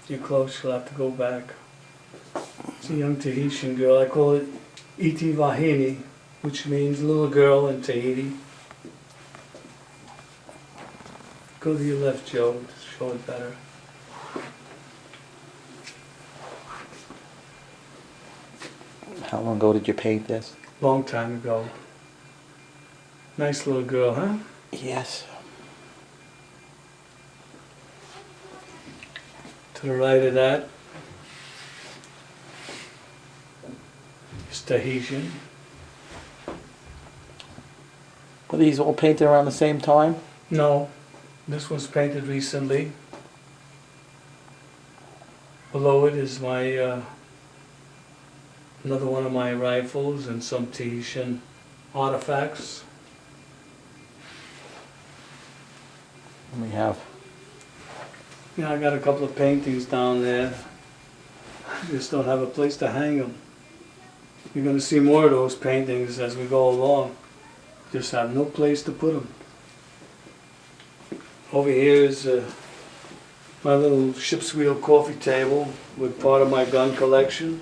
You're close, you'll have to go back. It's a young Tahitian girl. I call it Iti Vahini, which means little girl in Tahiti. Go to your left, Joe, to show it better. How long ago did you paint this? Long time ago. Nice little girl, huh? Yes. To the right of that is Tahitian. Were these all painted around the same time? No, This was painted recently. Below it is my another one of my rifles and some Tahitian artifacts. We have. Yeah, I got a couple of paintings down there. I just don't have a place to hang them. You're going to see more of those paintings as we go along. Just have no place to put them. Over here is my little ship's wheel coffee table with part of my gun collection.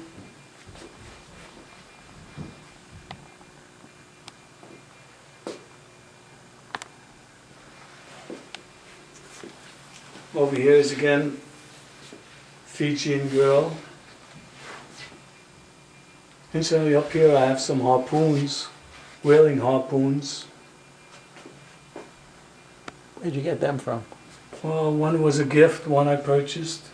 Over here is again Fijian girl. Incidentally, up here I have some harpoons, whaling harpoons. Where'd you get them from? Well, one was a gift, one I purchased.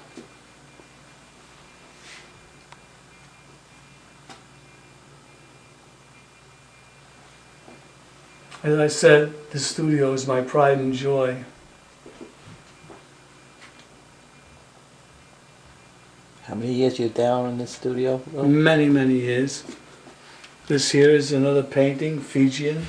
As I said, the studio is my pride and joy. How many years you down in this studio, Will? Many, many years. This here is another painting, Fijian.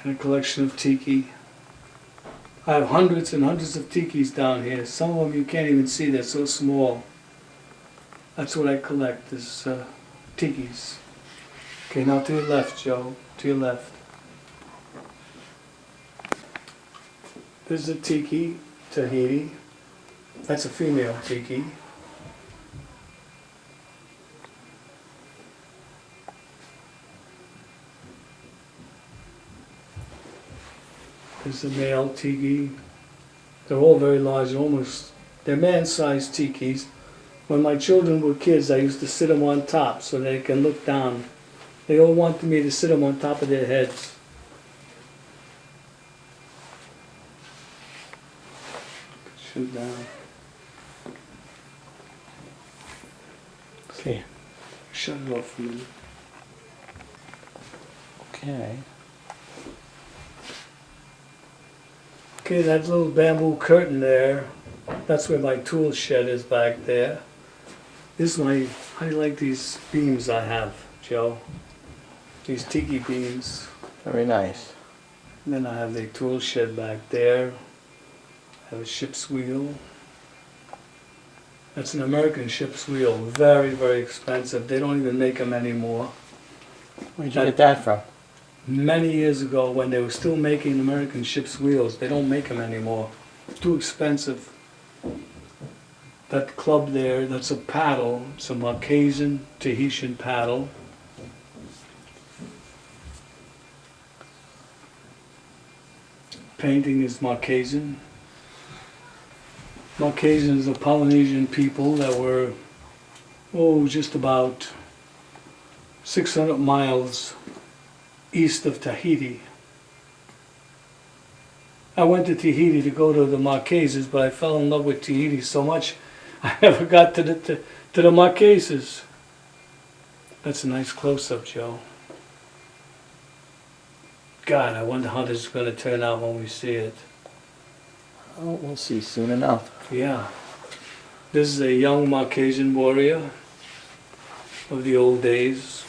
And a collection of tiki. I have hundreds and hundreds of tikis down here. Some of them you can't even see, they're so small. That's what I collect, is tikis. Okay, now to your left, Joe. To your left. This is a tiki, Tahiti. That's a female tiki. There's a male tiki. They're all very large, they're man-sized tikis. When my children were kids, I used to sit them on top so they can look down. They all wanted me to sit them on top of their heads. Shoot down. Okay. Shut it off for a minute. Okay. Okay, that little bamboo curtain there, that's where my tool shed is back there. This is my, how do you like these beams I have, Joe? These tiki beams. Very nice. And then I have the tool shed back there. I have a ship's wheel. That's an American ship's wheel, very, very expensive. They don't even make them anymore. Where'd you get that from? Many years ago, when they were still making American ship's wheels, they don't make them anymore. Too expensive. That club there, that's a paddle. It's a Marquesan Tahitian paddle. Painting is Marquesan. Marquesans are Polynesian people that were, just about 600 miles east of Tahiti. I went to Tahiti to go to the Marquesas, but I fell in love with Tahiti so much I never got to the Marquesas. That's a nice close-up, Joe. God, I wonder how this is going to turn out when we see it. Oh, we'll see soon enough. Yeah. This is a young Marquesan warrior of the old days.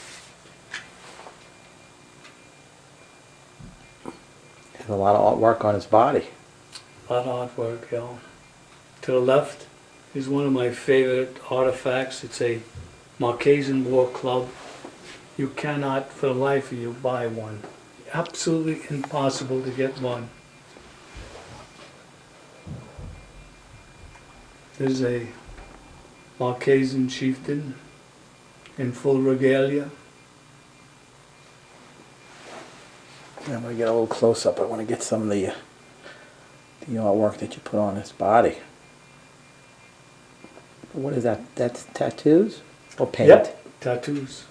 Has a lot of artwork on his body. A lot of artwork, yeah. To the left is one of my favorite artifacts. It's a Marquesan war club. You cannot, for the life of you, buy one. Absolutely impossible to get one. There's a Marquesan chieftain in full regalia. I'm going to get a little close up. I want to get some of the artwork that you put on his body. What is that? That's tattoos? Or paint? Yep, tattoos.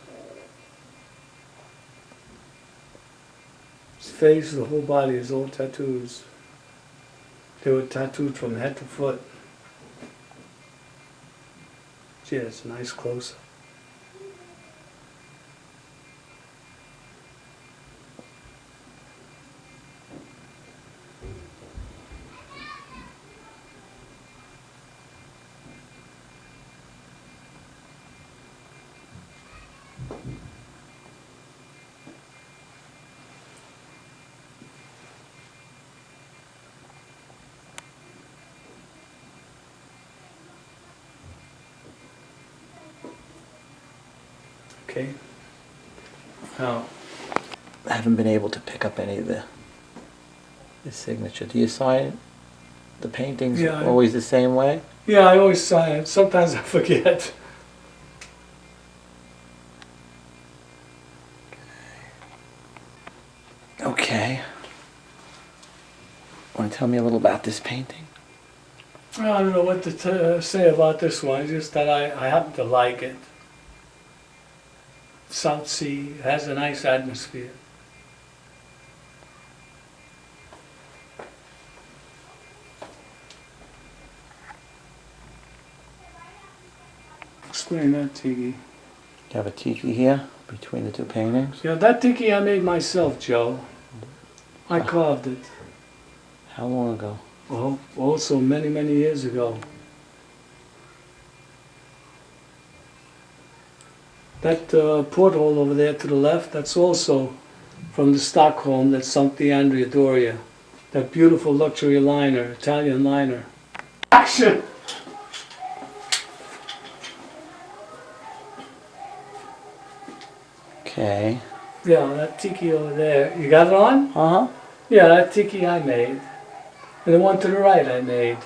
His face, the whole body is all tattoos. They were tattooed from head to foot. Yeah, it's a nice close. Okay. Now, I haven't been able to pick up any of the signature. Do you sign the paintings Yeah, always the same way? yeah, I always sign it. Sometimes I forget. Okay. Want to tell me a little about this painting? I don't know what to say about this one. It's just that I happen to like it. South Sea has a nice atmosphere. Explain that, Tiki. You have a tiki here between the two paintings. Yeah, that tiki I made myself, Joe. I carved it. How long ago? Oh, also many, many years ago. That porthole over there to the left, that's also from the Stockholm that sunk the Andrea Doria. That beautiful luxury liner, Italian liner. Action! Okay. Yeah, that tiki over there. You got it on? Uh-huh. Yeah, that tiki I made. And the one to the right I made.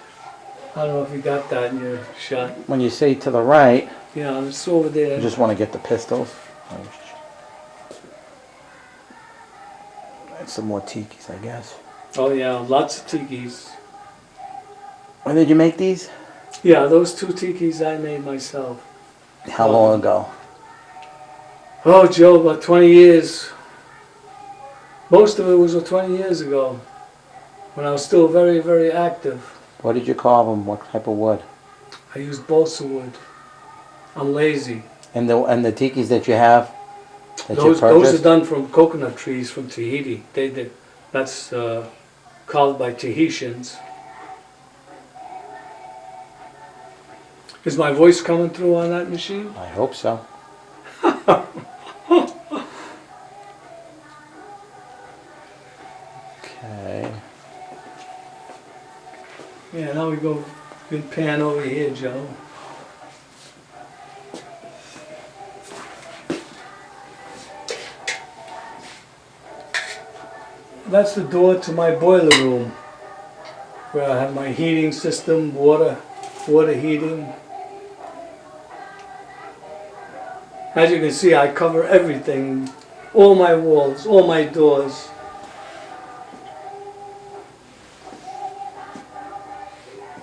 I don't know if you got that in your shot. When you say to the right, Yeah, it's over there. you just want to get the pistols. And some more tikis, I guess. Oh yeah, lots of tikis. When did you make these? Yeah, those two tikis I made myself. How long ago? Oh, Joe, about 20 years. Most of it was 20 years ago, when I was still very, very active. What did you carve them? What type of wood? I used balsa wood. I'm lazy. And the tikis that you have, that you Those purchased? are done from coconut trees from Tahiti. That's carved by Tahitians. Is my voice coming through on that machine? I hope so. Okay. Yeah, now we go, good pan over here, Joe. That's the door to my boiler room, where I have my heating system, water heating. As you can see, I cover everything, all my walls, all my doors.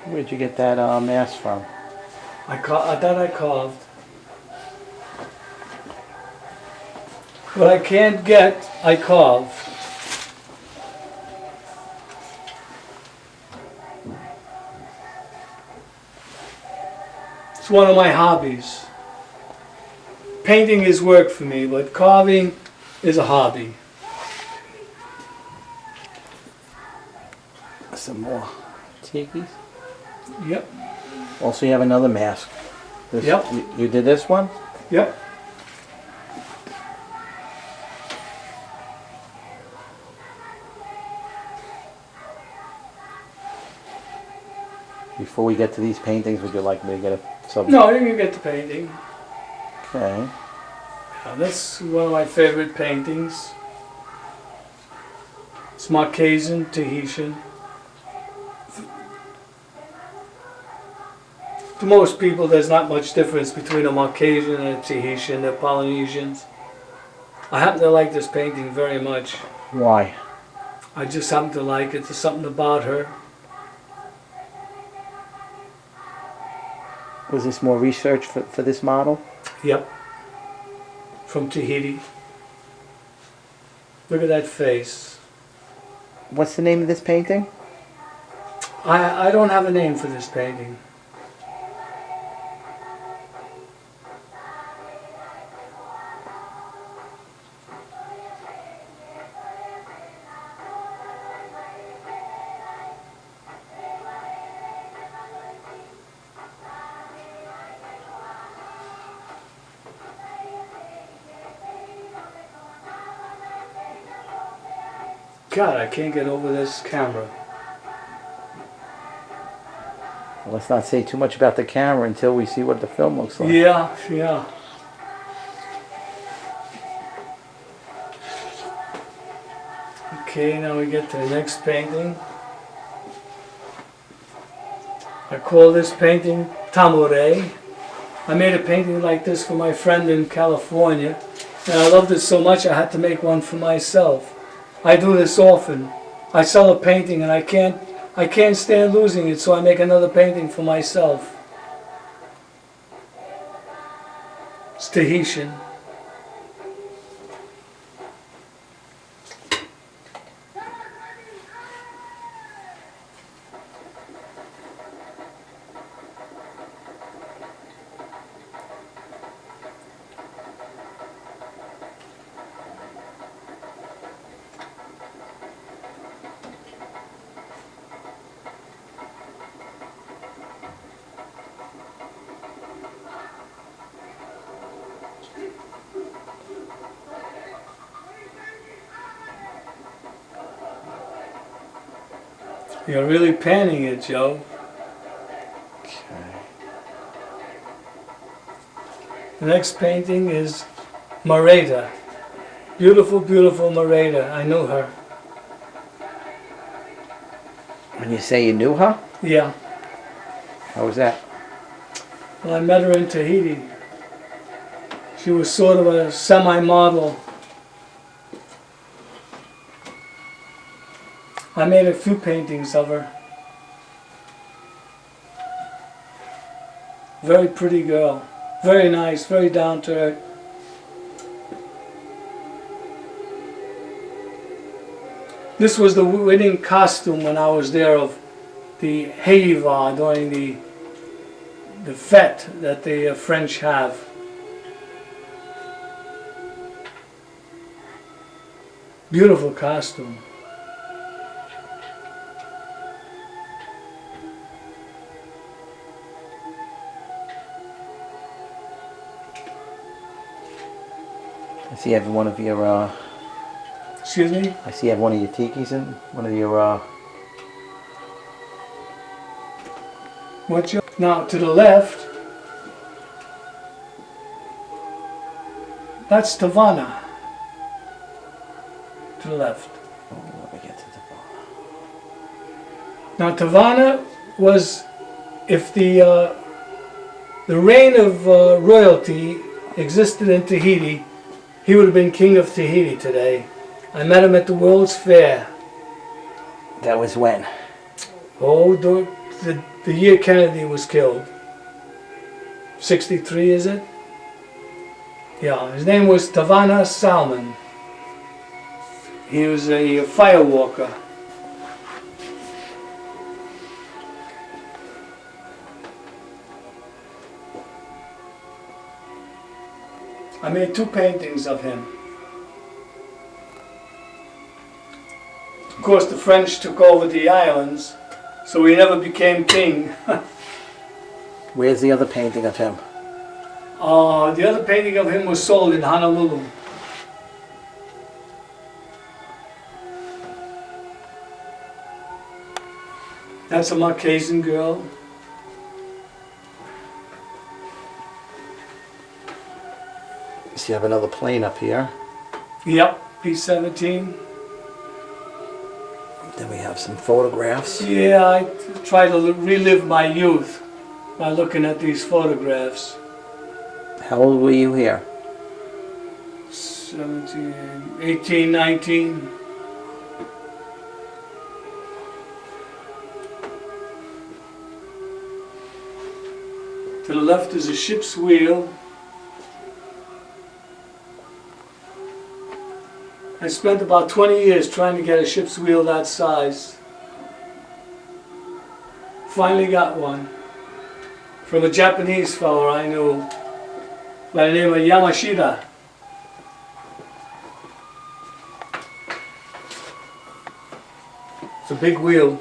Where'd you get that mask from? That I carved. What I can't get, I carve. It's one of my hobbies. Painting is work for me, but carving is a hobby. Some more tikis. Yep, Also, you have another mask. This, Yep. You did this one? yep. Before we get to these paintings, would you like me to get some? No, you can get the painting. Okay. That's one of my favorite paintings. It's Marquesan, Tahitian. To most people, there's not much difference between a Marquesan and a Tahitian. They're Polynesians. I happen to like this painting very much. Why? I just happen to like it. There's something about her. Was this more research for this model? Yep. From Tahiti. Look at that face. What's the name of this painting? I don't have a name for this painting. God, I can't get over this camera. Well, let's not say too much about the camera until we see what the film looks like. Yeah, yeah. Okay, now we get to the next painting. I call this painting Tamure. I made a painting like this for my friend in California, and I loved it so much I had to make one for myself. I do this often. I sell a painting and I can't stand losing it, so I make another painting for myself. It's Tahitian. You're really panning it, Joe. Okay. The next painting is Mareta. Beautiful, beautiful Mareta. I knew her. When you say you knew her, Yeah. how was that? Well, I met her in Tahiti. She was sort of a semi-model. I made a few paintings of her. Very pretty girl. Very nice, very down to earth. This was the winning costume when I was there of the Heiva during the fete that the French have. Beautiful costume. I see you have one of your, Excuse me? I see you have one of your tikis in, one of your, What's your, now to the left, that's Tavana. To the left. oh, let me get to the bottom. Now Tavana was, if the reign of royalty existed in Tahiti, he would have been king of Tahiti today. I met him at the World's Fair. That was when? Oh, the year Kennedy was killed. 63, is it? Yeah, his name was Tavana Salmon. He was a firewalker. I made two paintings of him. Of course, the French took over the islands, so he never became king. Where's the other painting of him? The other painting of him was sold in Honolulu. That's a Marquesan girl. So you have another plane up here. Yep, P-17. Then we have some photographs. Yeah, I try to relive my youth by looking at these photographs. How old were you here? 17, 18, 19. To the left is a ship's wheel. I spent about 20 years trying to get a ship's wheel that size. Finally got one from a Japanese fellow I knew by the name of Yamashita. It's a big wheel.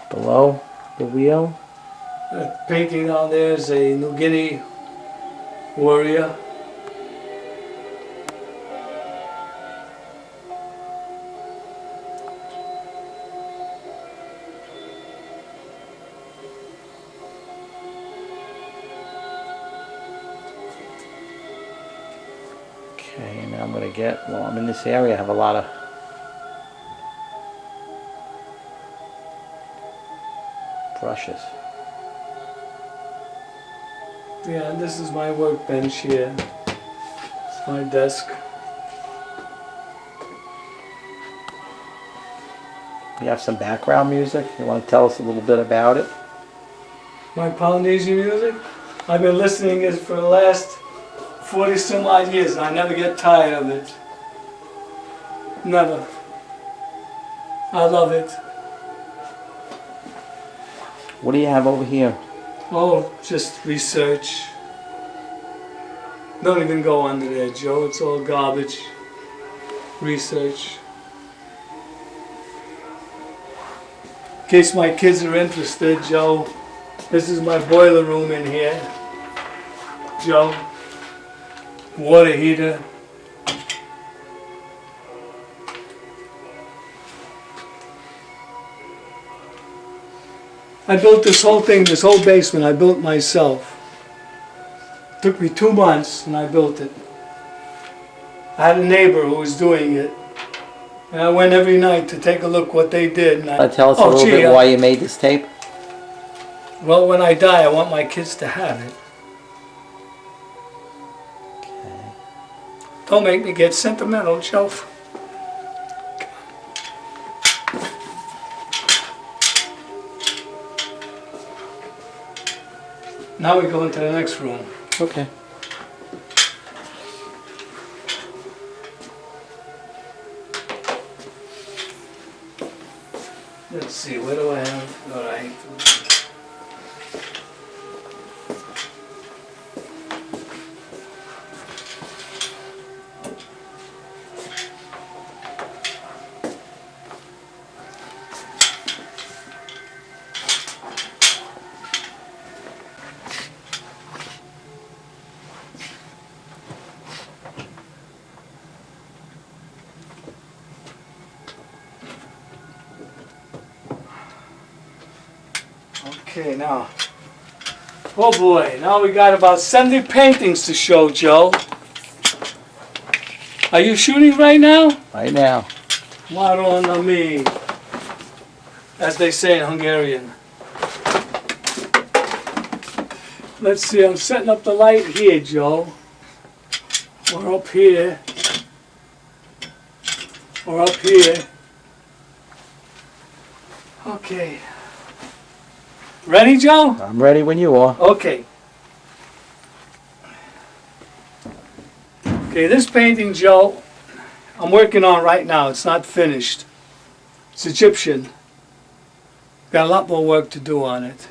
Below the wheel? That painting down there is a New Guinea warrior. Okay, and I'm gonna get, well, I'm in this area, I have a lot of brushes. Yeah, and this is my workbench here. It's my desk. You have some background music? You want to tell us a little bit about it? My Polynesian music, I've been listening to it for the last 40 some odd years and I never get tired of it. Never. I love it. What do you have over here? Oh, just research. Don't even go under there, Joe. It's all garbage. Research. In case my kids are interested, Joe, this is my boiler room in here. Joe. Water heater. I built this whole thing, this whole basement, I built myself. Took me 2 months and I built it. I had a neighbor who was doing it. And I went every night to take a look what they did. And Tell us a little bit why you made this tape. Well, when I die, I want my kids to have it. Okay. Don't make me get sentimental, Joe. Now we go into the next room. Okay. Let's see, where do I have? All right. Okay, now. Oh boy, now we got about 70 paintings to show, Joe. Are you shooting right now? Right now. Maro na mi, as they say in Hungarian. Let's see, I'm setting up the light here, Joe. Or up here. Or up here. Okay. Ready, Joe? I'm ready when you are. Okay. Okay, this painting, Joe, I'm working on right now. It's not finished. It's Egyptian. Got a lot more work to do on it.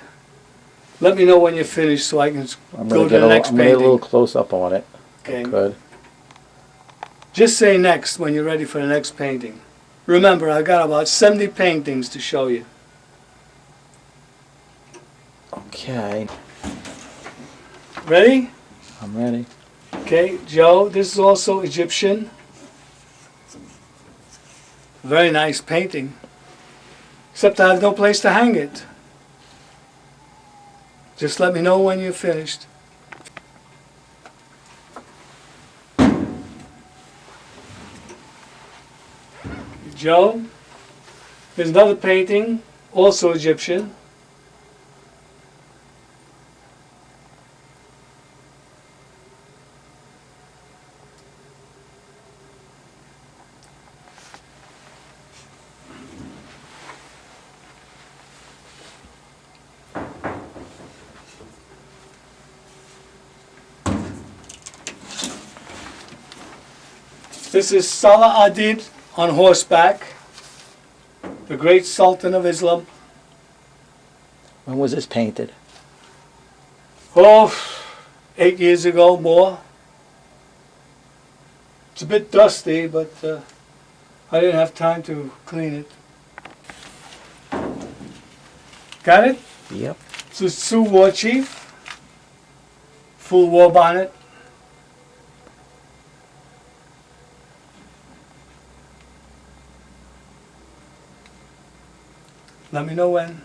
Let me know when you're finished so I can go to the next I'm gonna get a little painting. close up on it. Okay. Good. Just say next when you're ready for the next painting. Remember, I got about 70 paintings to show you. Okay. Ready? I'm ready. Okay, Joe, this is also Egyptian. Very nice painting. Except I have no place to hang it. Just let me know when you're finished. Joe, there's another painting, also Egyptian. This is Salah Adid on horseback, the great Sultan of Islam. When was this painted? Oh, 8 years ago, more. It's a bit dusty, but I didn't have time to clean it. Got it? Yep. This is Sioux War Chief, full war bonnet. Let me know when.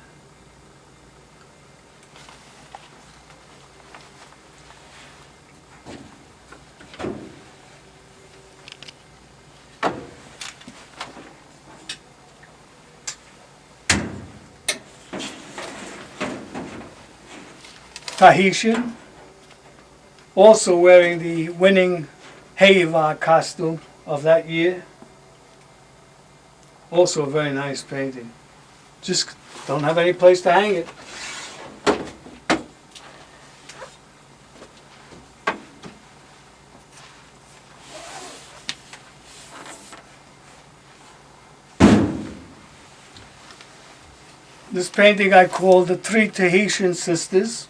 Tahitian, also wearing the winning Heiva costume of that year. Also a very nice painting. Just don't have any place to hang it. This painting I call The Three Tahitian Sisters.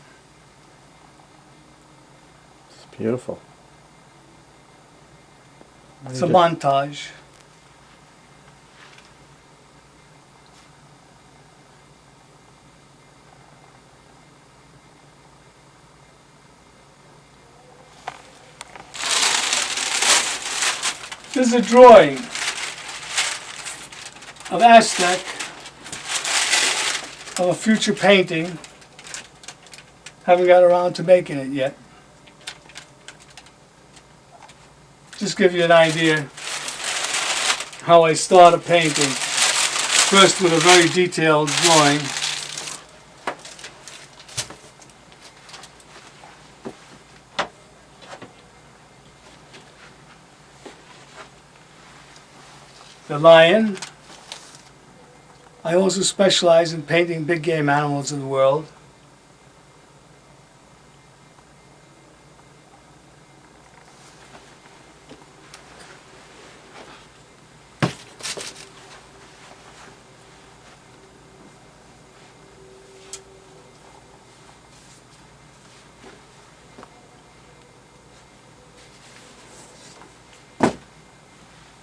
It's beautiful. It's a montage. This is a drawing of Aztec of a future painting. Haven't got around to making it yet. Just give you an idea how I start a painting. First with a very detailed drawing. The lion. I also specialize in painting big game animals in the world.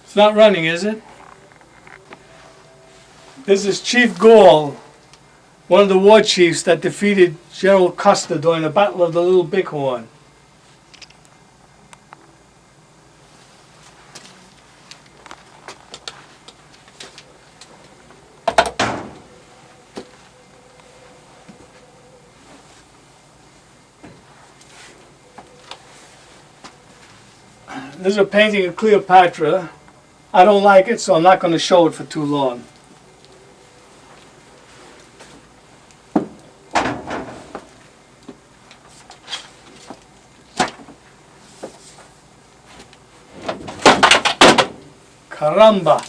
It's not running, is it? This is Chief Gall, one of the war chiefs that defeated General Custer during the Battle of the Little Bighorn. This is a painting of Cleopatra. I don't like it, so I'm not going to show it for too long. Caramba.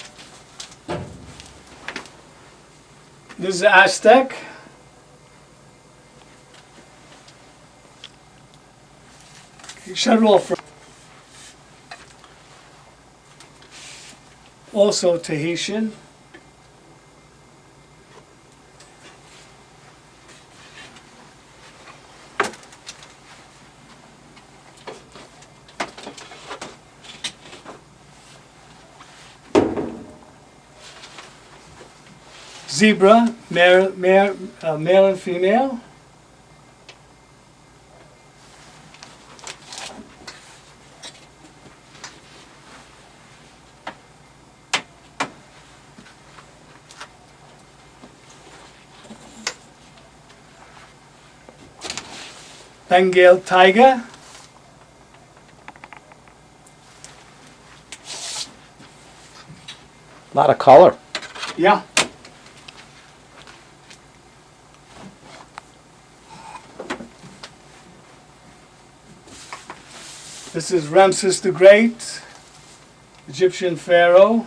This is Aztec. Shut it off. Also Tahitian. Zebra, male and female. Bengal tiger. A lot of color. Yeah. This is Ramses the Great, Egyptian pharaoh.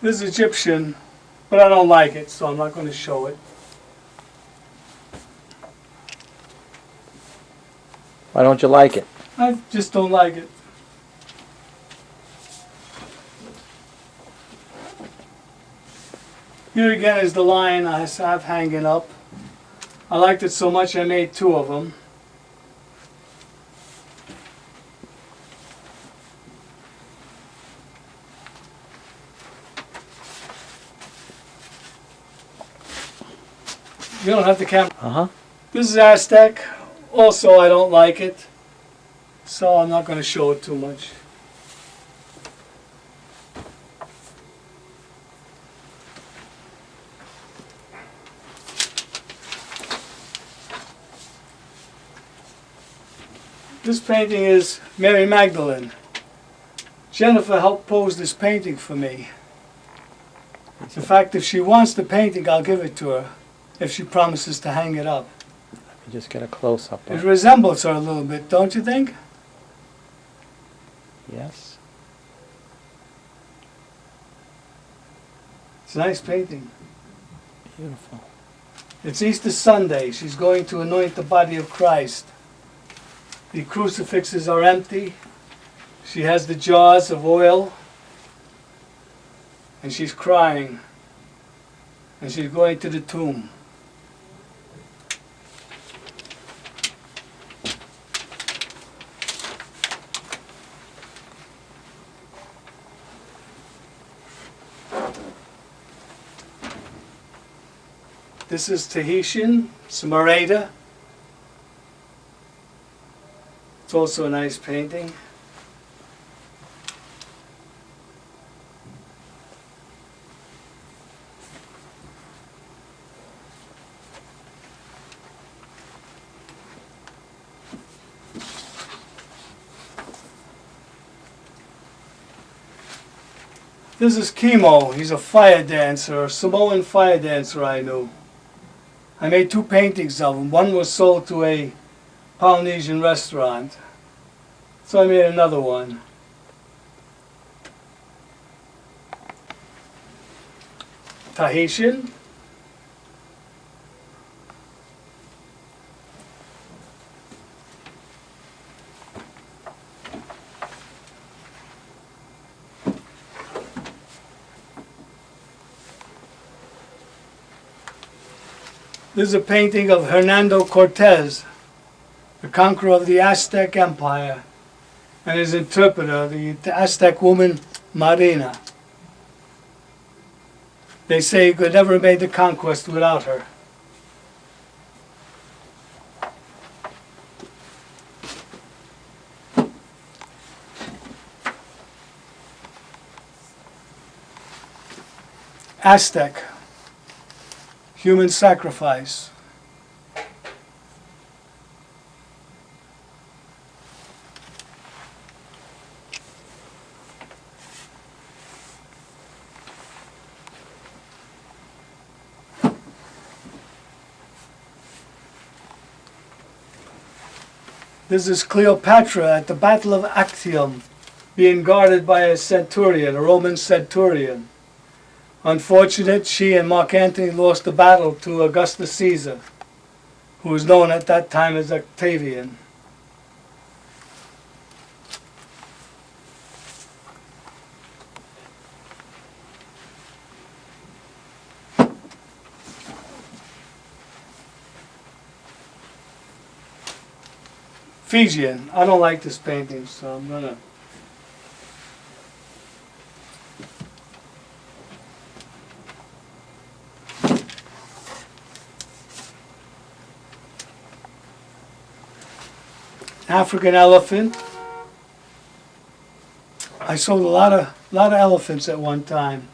This is Egyptian, but I don't like it, so I'm not going to show it. Why don't you like it? I just don't like it. Here again is the lion I have hanging up. I liked it so much I made two of them. You don't have the camera. Uh-huh. This is Aztec. Also, I don't like it, so I'm not going to show it too much. This painting is Mary Magdalene. Jennifer helped pose this painting for me. In fact, if she wants the painting, I'll give it to her, if she promises to hang it up. You just get a close-up It of it. resembles her a little bit, don't you think? Yes. It's a nice painting. Beautiful. It's Easter Sunday. She's going to anoint the body of Christ. The crucifixes are empty. She has the jars of oil. And she's crying. And she's going to the tomb. This is Tahitian, Samarita. It's also a nice painting. This is Kimo. He's a fire dancer, a Samoan fire dancer I knew. I made 2 paintings of him. One was sold to a Polynesian restaurant. So I made another one. Tahitian. This is a painting of Hernando Cortez, the conqueror of the Aztec Empire, and his interpreter, the Aztec woman Marina. They say he could never have made the conquest without her. Aztec, human sacrifice. This is Cleopatra at the Battle of Actium, being guarded by a centurion, a Roman centurion. Unfortunate, she and Mark Antony lost the battle to Augustus Caesar, who was known at that time as Octavian. Fijian. I don't like this painting, so I'm gonna. African elephant. I sold a lot of elephants at one time.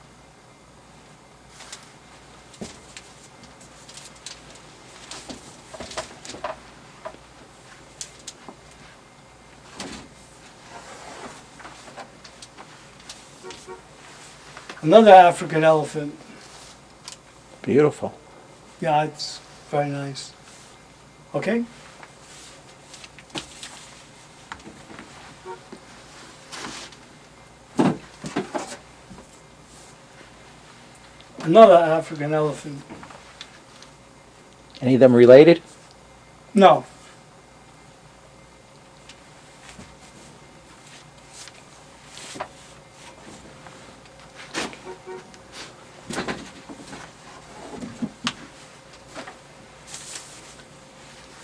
Another African elephant. Beautiful. Yeah, it's very nice. Okay? Another African elephant. Any of them related? No.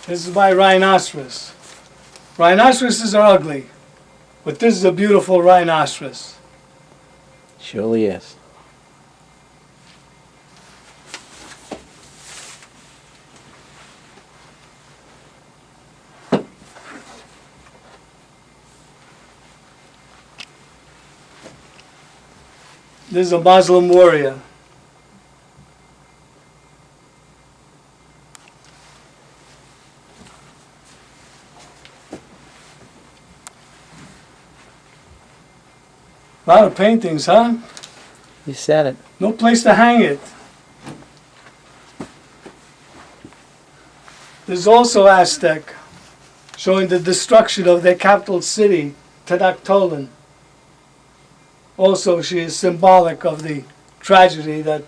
This is my rhinoceros. Rhinoceroses are ugly, but this is a beautiful rhinoceros. Surely is. This is a Muslim warrior. A lot of paintings, huh? You said it. No place to hang it. There's also Aztec, showing the destruction of their capital city, Tenochtitlan. Also, she is symbolic of the tragedy that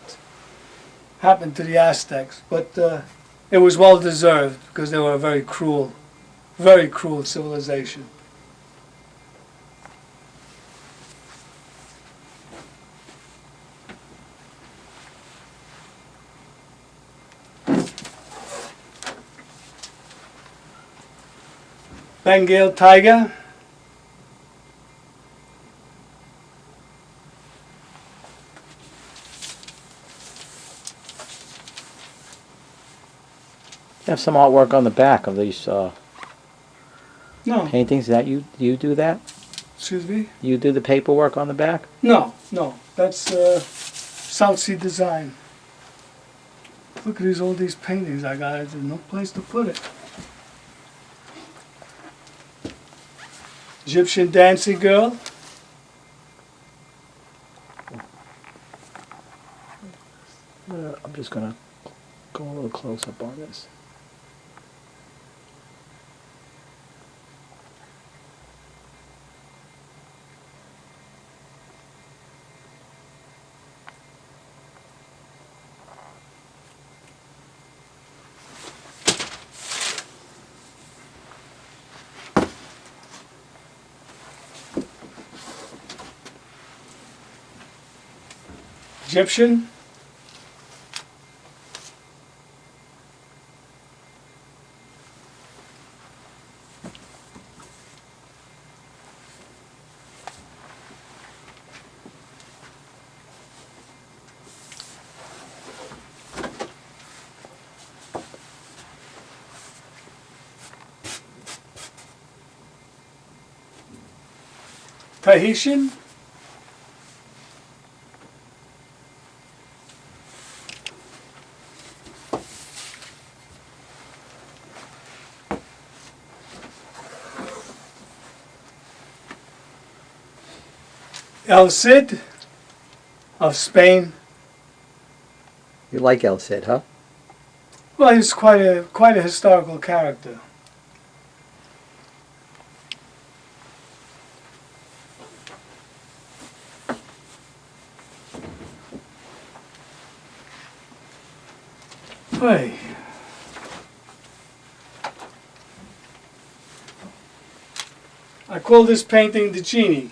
happened to the Aztecs. But it was well deserved because they were a very cruel civilization. Bengal tiger. You have some artwork on the back of these No, paintings. That you do that? excuse me. You do the paperwork on the back? No, that's South Sea Design. Look at all these paintings I got. There's no place to put it. Egyptian dancing girl. I'm just gonna go a little close up on this. Egyptian. Tahitian. El Cid of Spain. You like El Cid, huh? Well, he's quite a historical character. Hey. I call this painting the Genie.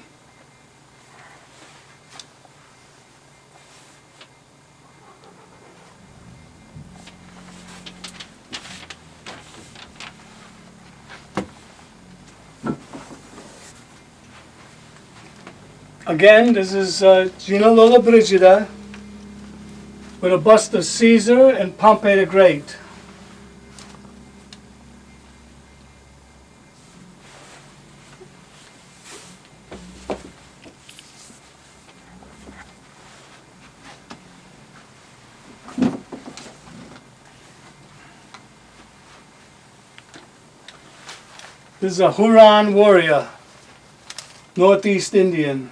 Again, this is Gina Lollobrigida with a bust of Caesar and Pompey the Great. This is a Huron warrior, Northeast Indian.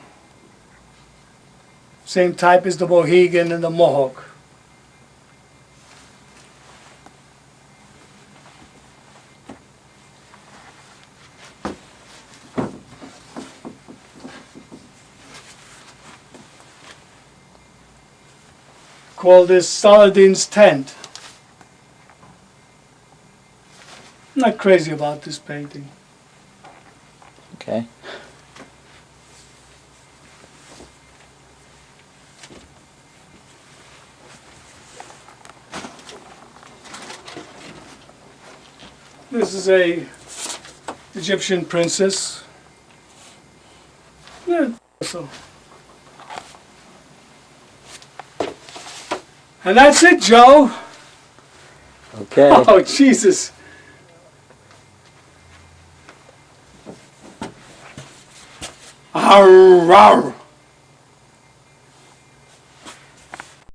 Same type as the Mohegan and the Mohawk. Call this Saladin's tent. I'm not crazy about this painting. Okay. This is a Egyptian princess. Yeah, so. And that's it, Joe. Okay. Oh, Jesus. Arr, arr.